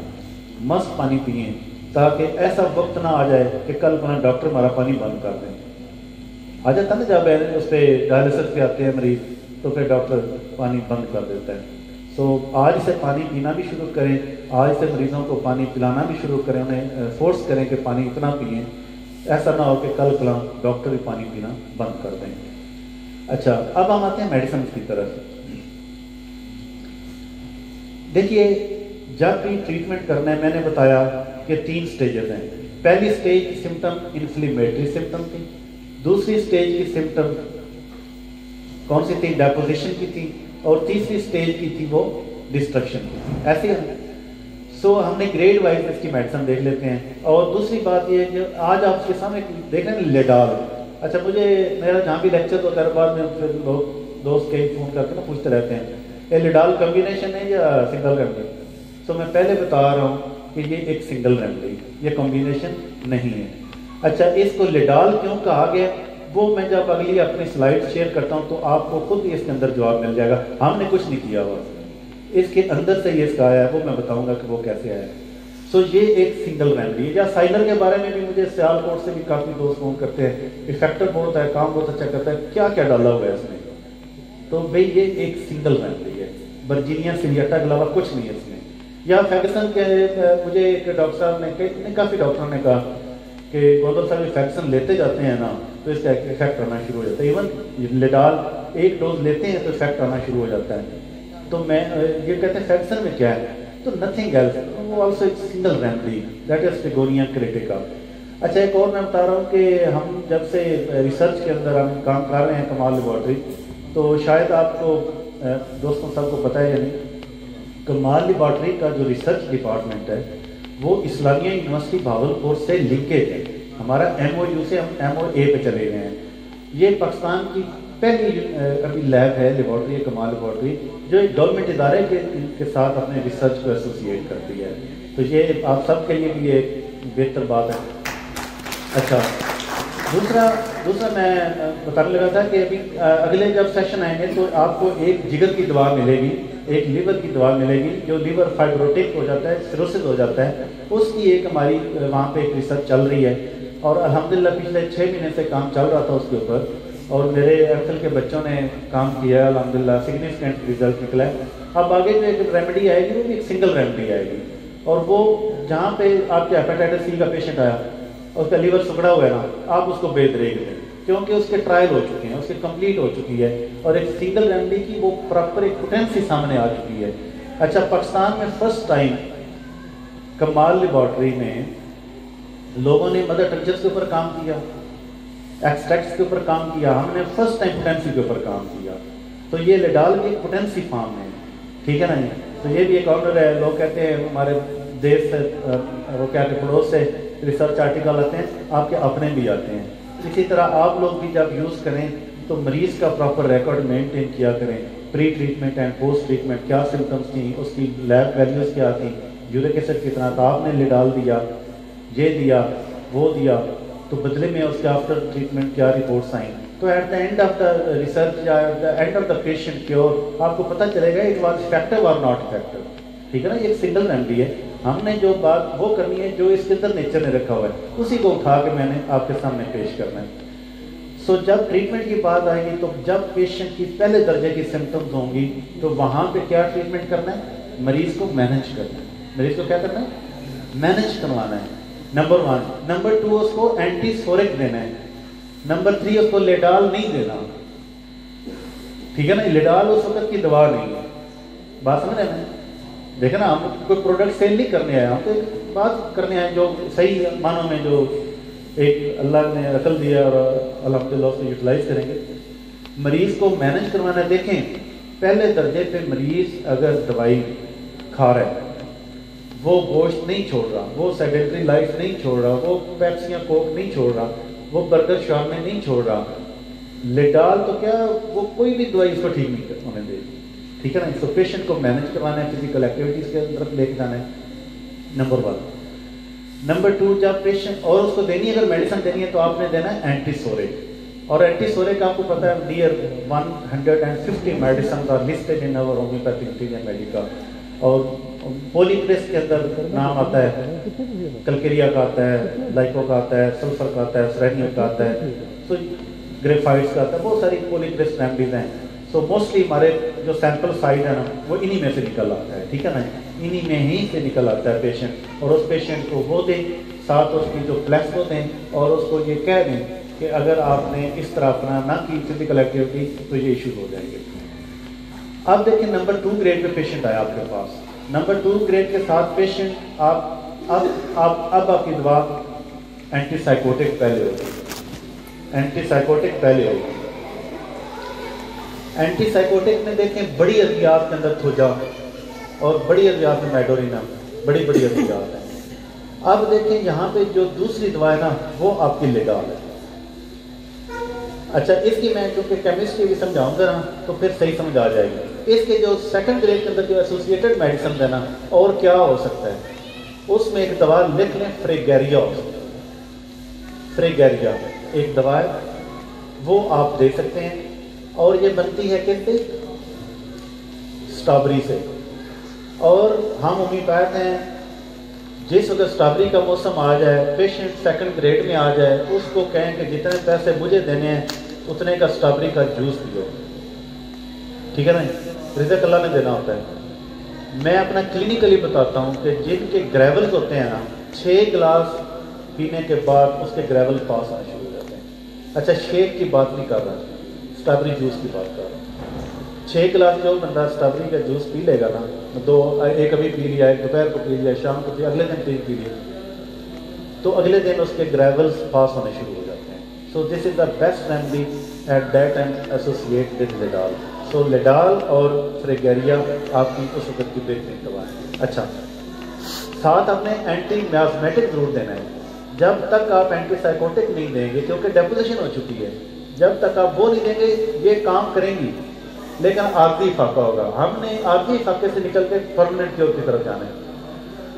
مست پانی پئیں، تاکہ ایسا وقت نہ آ جائے کہ کل اپنا ڈاکٹر ہمارا پانی بند کر دیں. آ جاتا نا جب اس پہ ڈائلسس پہ آتے ہیں مریض تو پھر ڈاکٹر پانی بند کر دیتا ہے. سو آج سے پانی پینا بھی شروع کریں، آج سے مریضوں کو پانی پلانا بھی شروع کریں، انہیں فورس کریں کہ پانی اتنا پئیں، ایسا نہ ہو کہ کل کلاں ڈاکٹر بھی پانی پینا بند کر دیں. اچھا، اب ہم آتے ہیں میڈیسنس کی طرف. دیکھیے جب بھی ٹریٹمنٹ کرنا ہے، میں نے بتایا کہ 3 سٹیجز ہیں. پہلی سٹیج کی سمٹم انفلیمیٹری سمٹم تھی، دوسری سٹیج کی سمٹم کون سی تھی؟ ڈیپوزیشن کی تھی، اور تیسری سٹیج کی تھی وہ ڈسٹرکشن کی تھی. ایسے ہے. سو ہم نے گریڈ وائز اس کی میڈیسن دیکھ لیتے ہیں. اور دوسری بات یہ ہے کہ آج آپ کے سامنے دیکھ رہے ہیں لیڈال. اچھا، مجھے میرا جہاں بھی لیکچر ہوتا ہے بعد میں پھر لوگ دوست کئی فون کر کے نا پوچھتے رہتے ہیں یہ لیڈال کمبینیشن ہے یا سنگل ریمڈی. سو میں پہلے بتا رہا ہوں کہ یہ ایک سنگل ریمڈی، یہ کمبینیشن نہیں ہے. اچھا، اس کو لیڈال کیوں کہا گیا وہ میں جب اگلی اپنی سلائڈ شیئر کرتا ہوں تو آپ کو خود ہی اس کے اندر جواب مل جائے گا. ہم نے کچھ نہیں کیا ہوا، اس کے اندر سے یہ اس کا آیا ہے، وہ میں بتاؤں گا کہ وہ کیسے آیا ہے. سو یہ ایک سنگل ریمڈی ہے. یا سائلر کے بارے میں بھی مجھے سیال کوٹ سے بھی کافی دوست فون کرتے ہیں، افیکٹو بہت ہے، کام بہت اچھا کرتا ہے، کیا کیا ڈالا ہوا ہے اس میں. تو بھئی یہ ایک سنگل ریمڈی ہے، ورجینیا سیلیاٹا کے علاوہ کچھ نہیں ہے اس میں. یا فیکسن کے مجھے ایک ڈاکٹر صاحب نے کافی ڈاکٹروں نے کہا کہ گوندل صاحب فیکسن لیتے جاتے ہیں نا تو اس کا افیکٹ آنا شروع ہو جاتا ہے. ایون لیڈال ایک ڈوز لیتے ہیں تو افیکٹ آنا شروع ہو جاتا ہے. تو میں یہ کہتے ہیں فیکسن میں کیا ہے، تو نتھنگ ایلس، وہ آلسو ایک سنگل ریمڈی، دیٹ از فیگوریا کریٹیکا. اچھا، ایک اور میں بتا رہا ہوں کہ ہم جب سے ریسرچ کے اندر ہم کام کر رہے ہیں کمال لیبارٹری، تو شاید آپ کو دوستوں سب کو پتہ ہے یا نہیں، کمال لیبارٹری کا جو ریسرچ ڈپارٹمنٹ ہے وہ اسلامیہ یونیورسٹی بھاولپور سے لنکیج ہے. ہمارا ایم او یو سے ہم ایم او اے پہ چلے گئے ہیں. یہ پاکستان کی پہلی ابھی لیب ہے لیبارٹری، کمال لیبارٹری، جو ایک گورنمنٹ ادارے کے ساتھ اپنے ریسرچ کو ایسوسیٹ کرتی ہے. تو یہ آپ سب کے لیے بھی ایک بہتر بات ہے. اچھا، دوسرا میں بتانے لگا تھا کہ ابھی اگلے جب سیشن آئیں گے تو آپ کو ایک جگر کی دوا ملے گی، ایک لیور کی دوا ملے گی. جو لیور فائبروٹک ہو جاتا ہے، سیروسس ہو جاتا ہے، اس کی ایک ہماری وہاں پہ ایک ریسرچ چل رہی ہے، اور الحمدللہ پچھلے 6 مہینے سے کام چل رہا تھا اس کے اوپر، اور میرے ایکسل کے بچوں نے کام کیا ہے، الحمدللہ سگنیفیکنٹ ریزلٹ نکلا ہے. اب آگے جو ایک ریمیڈی آئے گی وہ بھی ایک سنگل ریمیڈی آئے گی، اور وہ جہاں پہ آپ کے ہیپیٹائٹس سی کا پیشنٹ آیا، اس کا لیور سکڑا ہوا ہے نا، آپ اس کو بید ریگ دیں، کیونکہ اس کے ٹرائل ہو چکے ہیں، اس کے کمپلیٹ ہو چکی ہے، اور ایک سنگل ریمیڈی کی وہ پراپر ایک پوٹینسی سامنے آ چکی ہے. اچھا، پاکستان میں فرسٹ ٹائم کمال لیبارٹری میں لوگوں نے مدر ٹنچرز کے اوپر کام کیا، ایکسٹریکٹس کے اوپر کام کیا، ہم نے فرسٹ ٹائم پوٹینسی کے اوپر کام کیا. تو یہ لیڈال بھی ایک پوٹینسی فارم ہے، ٹھیک ہے نا جی. تو یہ بھی ایک آرڈر ہے. لوگ کہتے ہیں ہمارے دیش سے، وہ کیا کہ پڑوس سے ریسرچ آرٹیکل آتے ہیں، آپ کے اپنے بھی آتے ہیں. اسی طرح آپ لوگ بھی جب یوز کریں تو مریض کا پراپر ریکارڈ مینٹین کیا کریں، پری ٹریٹمنٹ اینڈ پوسٹ ٹریٹمنٹ کیا سمٹمس تھیں، اس کی لیب ویلیوز کیا تھیں، یورک ایسڈ کتنا تھا، آپ نے لیڈال دیا، یہ دیا، وہ دیا، تو بدلے میں اس کے آفٹر ٹریٹمنٹ کیا رپورٹس آئیں. تو at the end of the research یا at the end of the patient cure آپ کو پتہ چلے گا اٹ واز افیکٹو اور ناٹ افیکٹو. ٹھیک ہے نا، یہ ایک سنگل ریمیڈی ہے. ہم نے جو بات وہ کرنی ہے جو اس کے اندر نیچر نے رکھا ہوا ہے، اسی کو اٹھا کے میں نے آپ کے سامنے پیش کرنا ہے. سو جب ٹریٹمنٹ کی بات آئے گی تو جب پیشنٹ کی پہلے درجے کی سمٹمز ہوں گی تو وہاں پہ کیا ٹریٹمنٹ کرنا ہے؟ مریض کو مینیج کرنا ہے. مریض کو کیا کرنا ہے؟ مینیج کروانا ہے، نمبر 1. نمبر 2 اس کو اینٹی سورک دینا ہے. نمبر 3 اس کو لیڈال نہیں دینا. ٹھیک ہے نا، لیڈال اس وقت کی دوا نہیں ہے. بات سمجھ رہے ہیں؟ دیکھیں نا، ہم کوئی پروڈکٹ سیل نہیں کرنے آئے، ہم تو ایک بات کرنے آئے جو صحیح معنوں میں جو ایک اللہ نے عقل دیا اور الحمدللہ اس کو یوٹیلائز کریں گے. مریض کو مینیج کروانا ہے. دیکھیں، پہلے درجے پہ مریض اگر دوائی کھا رہا ہے، وہ گوشت نہیں چھوڑ رہا، وہ سیڈنٹری لائف نہیں چھوڑ رہا، وہ پیپسیاں کوک نہیں چھوڑ رہا، وہ برگر शॉप में नहीं छोड़ रहा, लेडाल तो क्या वो कोई भी दवाई इसको ठीक नहीं होने देगी, ठीक है ना। तो पेशेंट को मैनेज करवाना है, फिजिकल एक्टिविटीज़ के तरफ लेके जाना है, नंबर 1। नंबर 2, जब पेशेंट और उसको देनी है, अगर मेडिसिन देनी है तो आपने देना है एंटीसोरेक, और एंटीसोरेक आपको पता है नियर 150 मेडिसिन का listed in our homeopathic interior Medica, और पॉलीक्रेस के अंदर नाम आता है, कलकेरिया का आता है, लाइको का आता है, सल्फर का आता है, सेरेनियम का आता है, तो ग्रेफाइट्स का आता है, बहुत सारी पॉलीक्रेस रेमेडीज हैं। सो मोस्टली हमारे जो सैंपल साइज है ना वो इन्हीं में से निकल आता है, ठीक है ना, इन्हीं में ही से निकल आता है पेशेंट, और उस पेशेंट को वो दें, साथ उसकी जो प्लेक्सो दें, और उसको ये कह दें कि अगर आपने इस तरह अपना ना की फिजिकल एक्टिविटी तो ये इशू हो जाएंगे। अब देखिए नंबर 2 ग्रेड पे पेशेंट आया आपके पास, नंबर 2 ग्रेड के साथ पेशेंट अब आपकी दवा एंटीसाइकोटिक पहले होगी, एंटीसाइकोटिक पहले होगी। एंटीसाइकोटिक में देखें बड़ी अद्वियात के अंदर थोजा और बड़ी अद्वियात में मेडोरिना, बड़ी बड़ी अद्वियात है। अब देखें यहाँ पे जो दूसरी दवा है ना वो आपकी लेडाल है। अच्छा, इसकी मैं क्योंकि केमिस्ट्री भी समझाऊंगा ना तो फिर सही समझ आ जाएगी। इसके जो सेकंड ग्रेड के अंदर जो एसोसिएटेड मेडिसिन है ना, और क्या हो सकता है, उसमें एक दवा लिख लें, फ्रेगेरिया हो सकता है, फ्रेगेरिया एक दवा है, वो आप दे सकते हैं, और ये बनती है किससे, स्ट्रॉबेरी से। और हम होम्योपैथ हैं, जिस वक्त स्ट्रॉबेरी का मौसम आ जाए, पेशेंट सेकंड ग्रेड में आ जाए, उसको कहें कि जितने पैसे मुझे देने हैं उतने का स्ट्रॉबेरी का जूस पियो, ठीक है ना, रिज़्क़ अल्लाह ने देना होता है। मैं अपना क्लिनिकली बताता हूँ कि जिनके ग्रेवल्स होते हैं ना, 6 गिलास पीने के बाद उसके ग्रेवल पास आना शुरू हो जाते हैं। अच्छा, शेक की बात नहीं कर रहा, स्ट्रॉबेरी जूस की बात कर रहा हूँ। 6 गिलास जो बंदा स्ट्रॉबेरी का जूस पी लेगा ना, एक अभी पी लिया, एक दोपहर को पी लिया, शाम को पी, अगले दिन पी लिया, तो अगले दिन उसके ग्रेवल्स पास होने शुरू हो जाते हैं। So this is the best remedy at that time associate with ledol. So ledol और फ्रेगेरिया आपकी उस वक्त की बेहतरीन दवा है। अच्छा, साथ आपने एंटी मियास्मेटिक जरूर देना है। जब तक आप एंटीसाइकोटिक नहीं देंगे, क्योंकि डेपोजिशन हो चुकी है, जब तक आप वो नहीं देंगे ये काम करेंगी, लेकिन आर्जी फाका होगा। हमने आर्जी फाके से निकल के परमानेंट क्योर की तरफ जाना है।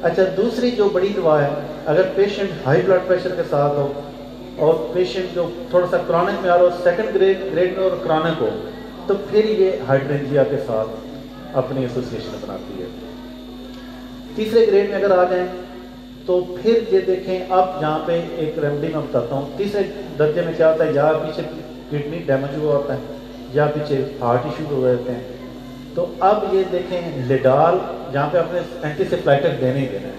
अच्छा, दूसरी जो बड़ी दवा है, अगर पेशेंट हाई ब्लड प्रेशर के साथ हो और पेशेंट जो थोड़ा सा क्रॉनिक में आ रहा हो, सेकंड ग्रेड में और क्रॉनिक हो, तो फिर ये हाइड्रेंजिया के साथ अपनी एसोसिएशन बनाती है। तीसरे ग्रेड में अगर आ जाएं तो फिर ये देखें, अब यहाँ पे एक रेमेडी मैं बताता हूँ। तीसरे दर्जे में क्या होता है, या पीछे किडनी डैमेज हुआ होता है या पीछे हार्ट इश्यूज हो जाते हैं। तो अब ये देखें लेडाल, जहाँ पे आपने एंटीसिप्लाइटिक देने ही देना है,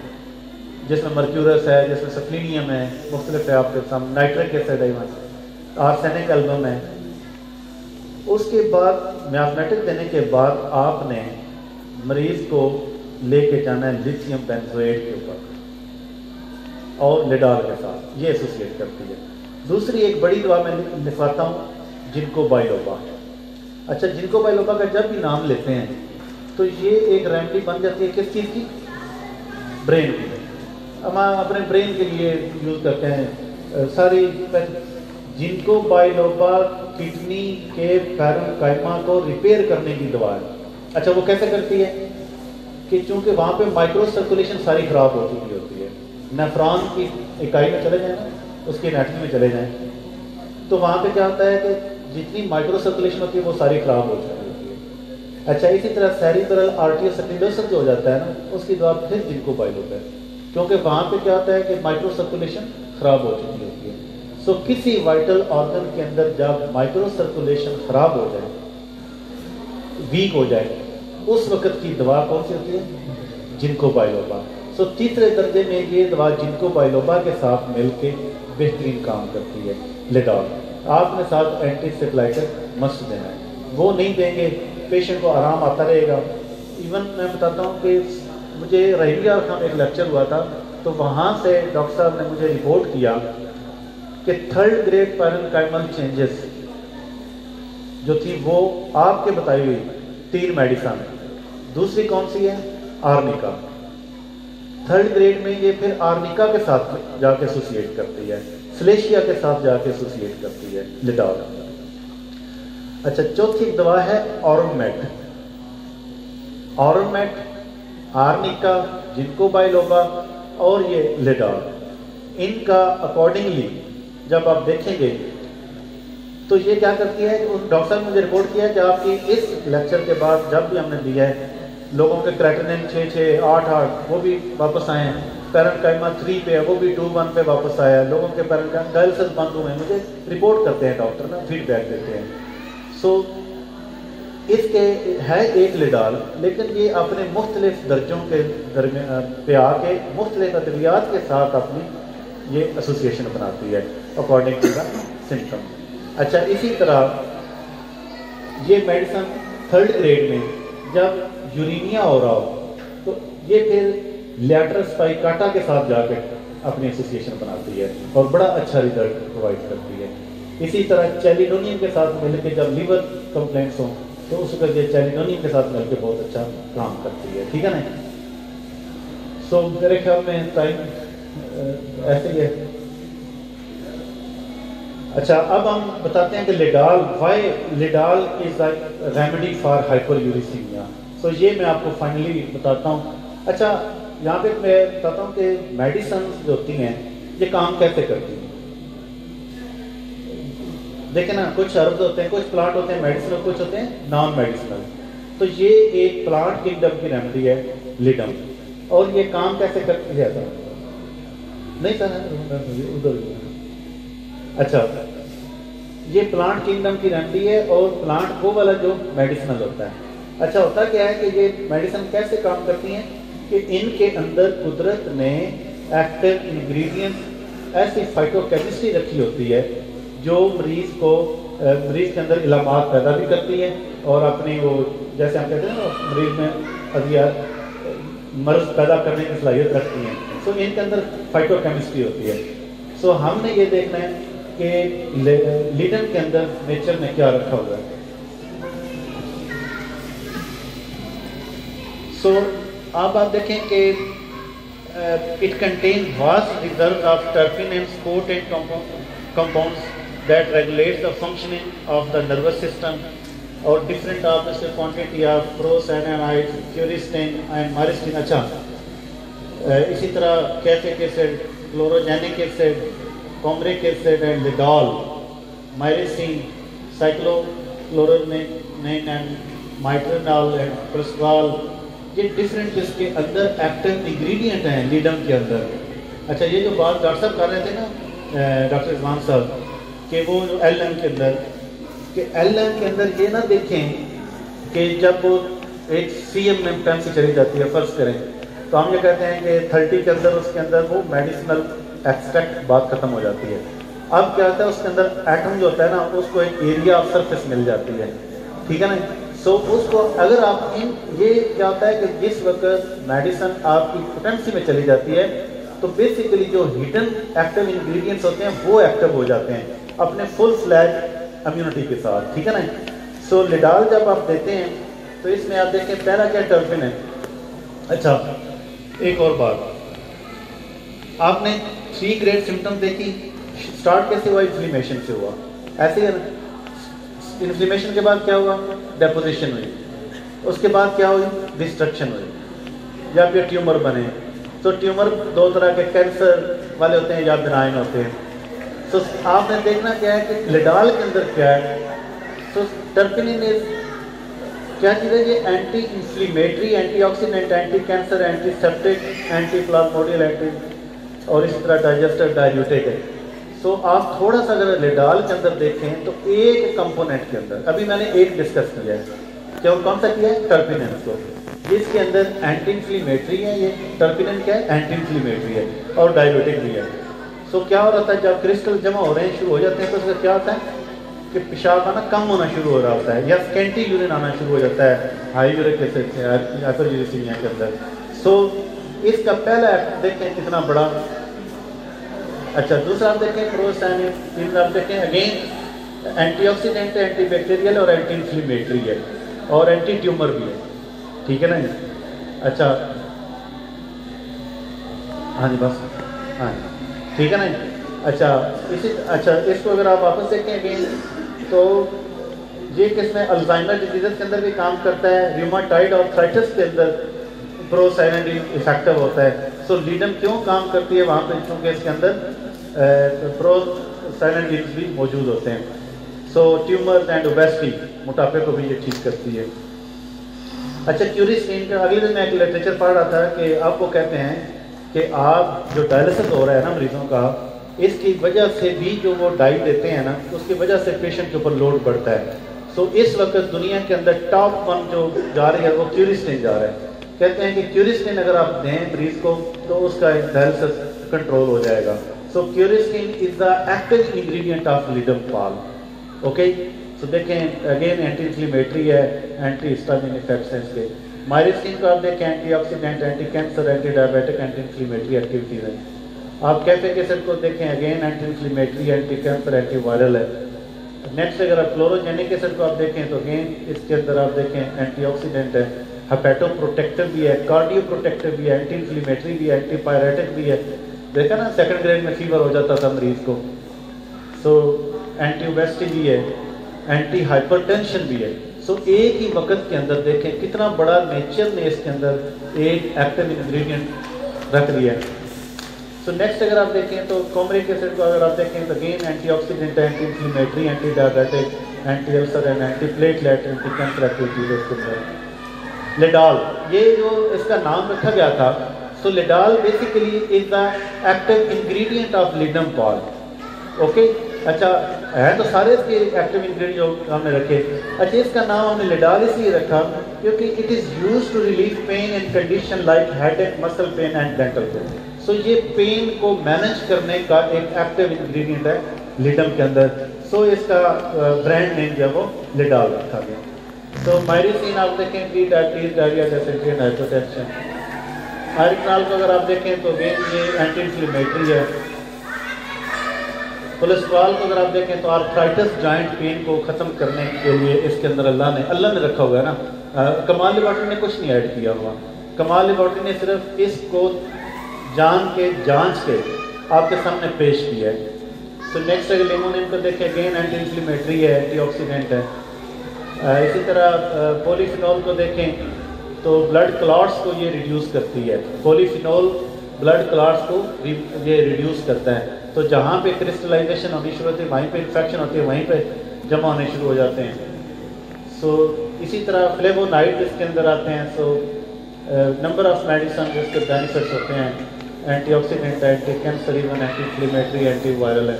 जिसमें मर्क्यूरस है, जिसमें सफलीनियम है, मुख्तलिफ है आपके सामने, नाइट्रिक एसिड है, आर्सेनिक एल्बम है। उसके बाद मियास्मेटिक देने के बाद आपने मरीज को लेके जाना है लिथियम बेंजोएट के ऊपर और लेडाल के साथ, ये एसोसिएट करती है। दूसरी एक बड़ी दवा मैं लिखवाता हूँ, जिनको बाइलोबा। अच्छा, जिनको बाइलोबा का जब भी नाम लेते हैं तो ये एक रेमेडी बन जाती है किस चीज़ की, ब्रेन की। हम अपने ब्रेन के लिए यूज़ करते हैं सारी। जिनको बाइलोबा किडनी के पैरेन्काइमा को रिपेयर करने की दवा है। अच्छा, वो कैसे करती है कि चूंकि वहाँ पे माइक्रो सर्कुलेशन सारी ख़राब हो चुकी होती है, नेफ्रॉन की इकाई में चले जाएं ना, उसकी एनाटमी में चले जाएं, तो वहाँ पे क्या होता है कि जितनी माइक्रो सर्कुलेशन होती है वो सारी ख़राब हो चुकी होती है। अच्छा, इसी तरह सेरिब्रल आर्टियो स्क्लेरोसिस जो हो जाता है ना, उसकी दवा फिर जिनको बाइलोबा है, क्योंकि वहाँ पे क्या होता है कि माइक्रो सर्कुलेशन ख़राब हो चुकी होती है। सो किसी वाइटल ऑर्गन के अंदर जब माइक्रो सर्कुलेशन ख़राब हो जाए, वीक हो जाए, उस वक्त की दवा कौन सी होती है, जिनको बाइलोबा। सो तीसरे दर्जे में ये दवा जिनको बाइलोबा के साथ मिलके बेहतरीन काम करती है, लेडाल। आपने साथ एंटीसिप्लाइटिक मस्ट देना है, वो नहीं देंगे पेशेंट को आराम आता रहेगा। इवन मैं बताता हूँ कि मुझे रहीमिया खान एक लेक्चर हुआ था, तो वहाँ से डॉक्टर साहब ने मुझे रिपोर्ट किया कि 3rd ग्रेड पैरेन्काइमल चेंजेस जो थी वो आपके बताई हुई 3 मेडिसिन, दूसरी कौन सी है, आर्निका। 3rd ग्रेड में ये फिर आर्निका के साथ जाके एसोसिएट करती है। सलेशिया के साथ जाके एसोसिएट करती है लिडाल। अच्छा, चौथी दवा है ऑर्मेट। ऑर्मेट, आर्निका, जिनको बाइलोबा और ये लिडाल, इनका अकॉर्डिंगली जब आप देखेंगे तो ये क्या करती है, डॉक्टर साहब ने मुझे रिपोर्ट किया कि आपकी इस लेक्चर के बाद जब भी हमने दिया है लोगों के क्रेटिनिन 6-6, 8-8 वो भी वापस आए हैं, पैरेन्काइमा 3 पे है वो भी 2-1 पे वापस आया है, लोगों के पैरेन्काइमा डायलिसिस बंद हुए हैं, मुझे रिपोर्ट करते हैं डॉक्टर ना, फीडबैक देते हैं। सो इसके है एक लिडाल, लेकिन ये अपने मुख्तलिफ दर्जों के दरमियान पे आके मुख्तलिफ अद्वियात के साथ अपनी ये एसोसिएशन बनाती है अकॉर्डिंग टू द सिम्टम। अच्छा, इसी तरह ये मेडिसिन थर्ड ग्रेड में जब यूरीनिया हो रहा हो तो ये फिर लैटरल स्पाइकाटा के साथ जाकर अपनी एसोसिएशन बनाती है और बड़ा अच्छा रिजल्ट प्रोवाइड करती है। इसी तरह चैलिडोनियम के साथ मिलकर जब लीवर कंप्लेंट्स हों तो उसका ये चैलिडोनियम के साथ मिलकर बहुत अच्छा काम करती है। ठीक है ना। सो मेरे ख्याल में टाइम ऐसे ही है। अच्छा, अब हम बताते हैं कि ledol, why ledol is a remedy for hyperuricemia. So ये मैं आपको फाइनली बताता हूँ। अच्छा, यहाँ पे मैं बताता हूँ कि मेडिसिन जो होती हैं ये काम कैसे करती हैं। देखें ना, कुछ हर्ब्स होते हैं, कुछ प्लांट होते हैं मेडिसिनल, कुछ होते हैं नॉन मेडिसिनल। तो ये एक प्लांट किंगडम की रेमेडी है लिडम, और ये काम कैसे करती है नहीं सर उधर। अच्छा, ये प्लांट किंगडम की रेमेडी है और प्लांट वो वाला जो मेडिसिनल होता है। अच्छा, होता क्या है कि ये मेडिसिन कैसे काम करती हैं कि इनके अंदर कुदरत ने एक्टिव इंग्रेडिएंट्स ऐसी फाइटोकेमिस्ट्री रखी होती है जो मरीज के अंदर इलामात पैदा भी करती है और अपनी वो जैसे हम कहते हैं ना मरीज में अदियात मर्ज पैदा करने की सलाहियत रखती हैं। सो इनके अंदर फाइटोकेमिस्ट्री होती है। सो हमने ये देखना है कि लिडम के अंदर नेचर ने क्या रखा हुआ है। सो अब आप देखें कि it contain vast reserve of टर्पिन and potent compounds that regulates the functioning of the nervous system और different of the quantity of prostanoids, furistin and myristin। अच्छा, इसी तरह caffeic acid, chlorogenic acid, coumaric acid and ledol, myricin, साइक्लोक्लोरोनिन and माइट्रेनॉल and cholesterol, ये different इसके अंदर active ingredient हैं लिडम के अंदर। अच्छा, ये जो बात डॉक्टर साहब कर रहे थे ना, डॉक्टर इस्मान साहब, कि वो जो एलएम के अंदर ये ना देखें कि जब वो एक सीएम में पेंसी चली जाती है फर्ज करें तो हम ये कहते हैं कि 30 के अंदर उसके अंदर वो मेडिसिनल एक्सट्रैक्ट बात खत्म हो जाती है। अब क्या होता है उसके अंदर एटम जो होता है ना उसको एक एरिया ऑफ सरफेस मिल जाती है। ठीक है ना। सो उसको अगर आप ये क्या होता है कि जिस वक्त मेडिसिन आपकी पोटेंसी में चली जाती है तो बेसिकली जो हिडन एक्टिव इंग्रेडिएंट्स होते हैं वो एक्टिव हो जाते हैं अपने फुल फ्लैज इम्यूनिटी के साथ। ठीक है ना। सो लिडाल जब आप देते हैं तो इसमें आप देखें पहला क्या टर्पिन है। अच्छा, एक और बात, आपने 3 ग्रेड सिम्टम्स देखी। स्टार्ट कैसे हुआ? इन्फ्लेमेशन से हुआ, ऐसे ही ना। इन्फ्लेमेशन के बाद क्या हुआ? डेपोजिशन हुई। उसके बाद क्या हुई? डिस्ट्रक्शन हुई या फिर ट्यूमर बने। तो ट्यूमर 2 तरह के, कैंसर वाले होते हैं या बिनाइन होते हैं। तो आपने देखना क्या है कि लिडाल के अंदर क्या है। तो टर्पिनिन क्या चीज़ है? ये anti inflammatory, anti oxidant, anti cancer, anti septic, anti plasmodial, anti और इस तरह डाइजेस्टर डायल्यूटिक है। सो आप थोड़ा सा अगर लिडाल के अंदर देखें तो एक कंपोनेंट के अंदर अभी मैंने एक डिस्कस किया है, क्या कौन सा किया है? टर्पिनिन को। इसके अंदर एंटी इन्फ्लेमेटरी है। ये टर्पिनिन क्या है? एंटी इन्फ्लेमेटरी है और डायल्यूटिक भी है। सो क्या हो रहा है जब क्रिस्टल जमा हो रहे हैं शुरू हो जाते हैं तो उसका क्या होता है कि पेशाब आना कम होना शुरू हो रहा होता है या स्कैंटी यूरिन आना शुरू हो जाता है हाई यूरिक एसिड से हाइपरयूरिसीमिया के अंदर। सो इसका पहला देखें कितना बड़ा। अच्छा, दूसरा आप देखें प्रोस्टानिन, तीसरा आप देखें अगेन एंटीऑक्सीडेंट, एंटी बैक्टीरियल और एंटी इन्फ्लेमेटरी है और एंटी ट्यूमर भी है। ठीक है ना। अच्छा, हाँ जी बस, हाँ ठीक है ना। اچھا اس کو اگر آپ واپس دیکھیں اگین تو یہ کس میں الزائمر ڈیزیز کے اندر بھی کام کرتا ہے, ریوماٹائڈ آرتھرائٹس کے اندر پرو سائلنٹلی افیکٹو ہوتا ہے. سو لیڈم کیوں کام کرتی ہے وہاں پہ, چونکہ اس کے اندر پرو سائلنٹ لیڈز بھی موجود ہوتے ہیں. سو ٹیومرز اینڈ اوبیسٹی, موٹاپے کو بھی یہ ٹھیک کرتی ہے. اچھا کیوریسٹین کا اگلے دن میں ایک لٹریچر پڑھ رہا تھا کہ آپ کو کہتے ہیں کہ آپ جو ڈائلسس ہو رہا ہے نا مریضوں کا, اس کی وجہ سے بھی جو وہ ڈائٹ دیتے ہیں نا, اس کی وجہ سے پیشنٹ کے اوپر لوڈ بڑھتا ہے. سو اس وقت دنیا کے اندر ٹاپ 1 جو جا رہی ہے وہ کیوریسٹین جا رہا ہے. کہتے ہیں کہ کیوریسٹین اگر آپ دیں مریض کو تو اس کا ڈائلسس کنٹرول ہو جائے گا. So quercetin is the active ingredient of Ledum pal. Okay, so دیکھیں اگین اینٹی انفلیمیٹری ہے, اینٹی ہسٹامین افیکٹس ہیں اس کے. مائرسٹین کو آپ دیکھیں anti oxidant, anti cancer, anti diabetic, anti inflammatory activities ہیں. آپ کیفے ایسڈ کو دیکھیں again anti inflammatory, anti cancer, anti viral ہے. نیکسٹ اگر آپ کلوروجینک ایسڈ کو آپ دیکھیں تو اگین اس کے اندر آپ دیکھیں اینٹی آکسیڈنٹ ہے, ہیپیٹو پروٹیکٹیو بھی ہے, کارڈیو پروٹیکٹیو بھی ہے, اینٹی انفلیمیٹری بھی ہے, اینٹی پائریٹک بھی ہے. دیکھا نا سیکنڈ گریڈ میں فیور ہو جاتا تھا مریض کو. سو اینٹی اوبیسٹی بھی ہے, اینٹی ہائپر ٹینشن بھی ہے. سو ایک ہی وقت کے اندر دیکھیں کتنا بڑا نیچر نے اس کے اندر ایک ایکٹیو انگریڈینٹ رکھ دیا ہے. سو نیکسٹ اگر آپ دیکھیں تو کومرک ایسڈ کو اگر آپ دیکھیں تو again anti oxidant, anti inflammatory, anti diabetic, anti ulcer and anti platelet, anti cancer activities اس کے اندر. لیڈال, یہ جو اس کا نام رکھا گیا تھا, so ledol basically is the active ingredient of Ledum pal. Okay, اچھا ہے تو سارے اس کے ایکٹیو انگریڈینٹ جو ہم نے رکھے. اچھا اس کا نام ہم نے لیڈال اس لیے رکھا کیونکہ it is use to relieve pain in condition like headache, muscle pain and dental pain. So یہ پین کو مینیج کرنے کا ایک ایکٹیو انگریڈینٹ ہے لیڈم کے اندر. سو اس کا برانڈ نیم جو ہے وہ لیڈال رکھا گیا. تو مائریسین آپ دیکھیں پری ڈائبٹیز, ڈائریا, ڈیسنٹری, ہائپر ٹینشن. آئرکنال کو اگر آپ دیکھیں تو یہ اینٹی انفلیمیٹری ہے. کولیسٹرول کو اگر آپ دیکھیں تو آرتھرائٹس جوائنٹ پین کو ختم کرنے کے لیے اس کے اندر اللہ نے رکھا ہوا ہے نا. کمال لیبارٹری نے کچھ نہیں ایڈ کیا ہوا. کمال لیبارٹری نے صرف اس کو جان کے جانچ کے آپ کے سامنے پیش کیا ہے. تو نیکسٹ اگر لیمونین کو دیکھیں اگین اینٹی انفلیمیٹری ہے, اینٹی آکسیڈنٹ ہے. اسی طرح پولی فینول کو دیکھیں تو بلڈ کلاٹس کو یہ ریڈیوس کرتی ہے. پولی فینول بلڈ کلاٹس کو یہ ریڈیوس کرتا ہے. تو جہاں پہ کرسٹلائزیشن ہونی شروع ہوتی ہے وہیں پہ انفیکشن ہوتی ہے, وہیں پہ جمع ہونے شروع ہو جاتے ہیں. سو اسی طرح فلیوونائڈ اس کے اندر آتے ہیں. سو نمبر آف میڈیسن جس کے بینیفٹس ہوتے ہیں, anti oxidant, anti cancer, even anti inflammatory, anti viral ہے.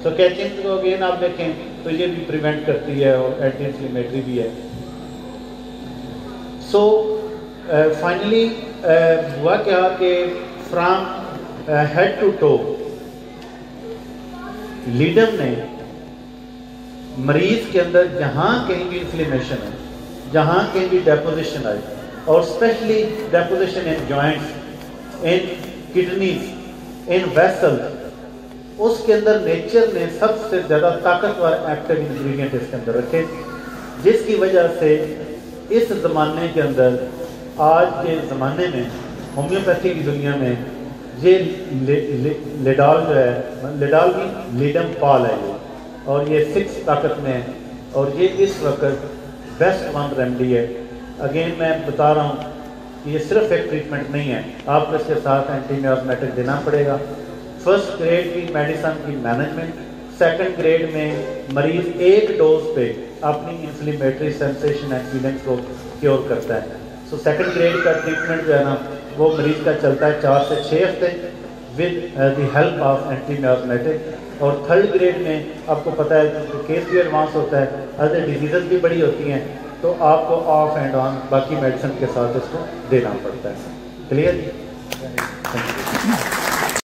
سو کیچنگ کو اگین آپ دیکھیں تو یہ بھی پریونٹ کرتی ہے اور اینٹی انفلیمیٹری بھی ہے. سو فائنلی ہوا کیا کہ فرام ہیڈ ٹو ٹو لیڈم نے مریض کے اندر جہاں کہیں بھی انفلیمیشن ہے, جہاں کہیں بھی ڈیپوزیشن آئے, اور اسپیشلی ڈیپوزیشن ان جوائنٹس, ان کڈنیز, ان ویسل, اس کے اندر نیچر نے سب سے زیادہ طاقتور ایکٹیو انگریڈینٹ اس کے اندر رکھے, جس کی وجہ سے اس زمانے کے اندر, آج کے زمانے میں ہومیوپیتھی کی دنیا میں یہ لیڈال جو ہے, لیڈال بھی لیڈم پال ہے یہ, اور یہ 6 طاقت میں ہے, اور یہ اس وقت بیسٹ ون ریمیڈی ہے. اگین میں بتا رہا ہوں کہ یہ صرف ایک ٹریٹمنٹ نہیں ہے, آپ کو اس کے ساتھ اینٹی میوزمیٹک دینا پڑے گا. فرسٹ گریڈ کی میڈیسن کی مینجمنٹ, سیکنڈ گریڈ میں مریض ایک ڈوز پہ اپنی انفلیمیٹری سینسیشن اینڈ فیلنگس کو کیور کرتا ہے. سو سیکنڈ گریڈ کا ٹریٹمنٹ جو ہے نا وہ مریض کا چلتا ہے 4 سے 6 ہفتے with the help of anti miasmatic. اور تھرڈ گریڈ میں آپ کو پتہ ہے کہ کیس بھی ایڈوانس ہوتا ہے, ادر ڈیزیزز بھی بڑی ہوتی ہیں, تو آپ کو آف اینڈ آن باقی میڈیسن کے ساتھ اس کو دینا پڑتا ہے. کلیئر جی؟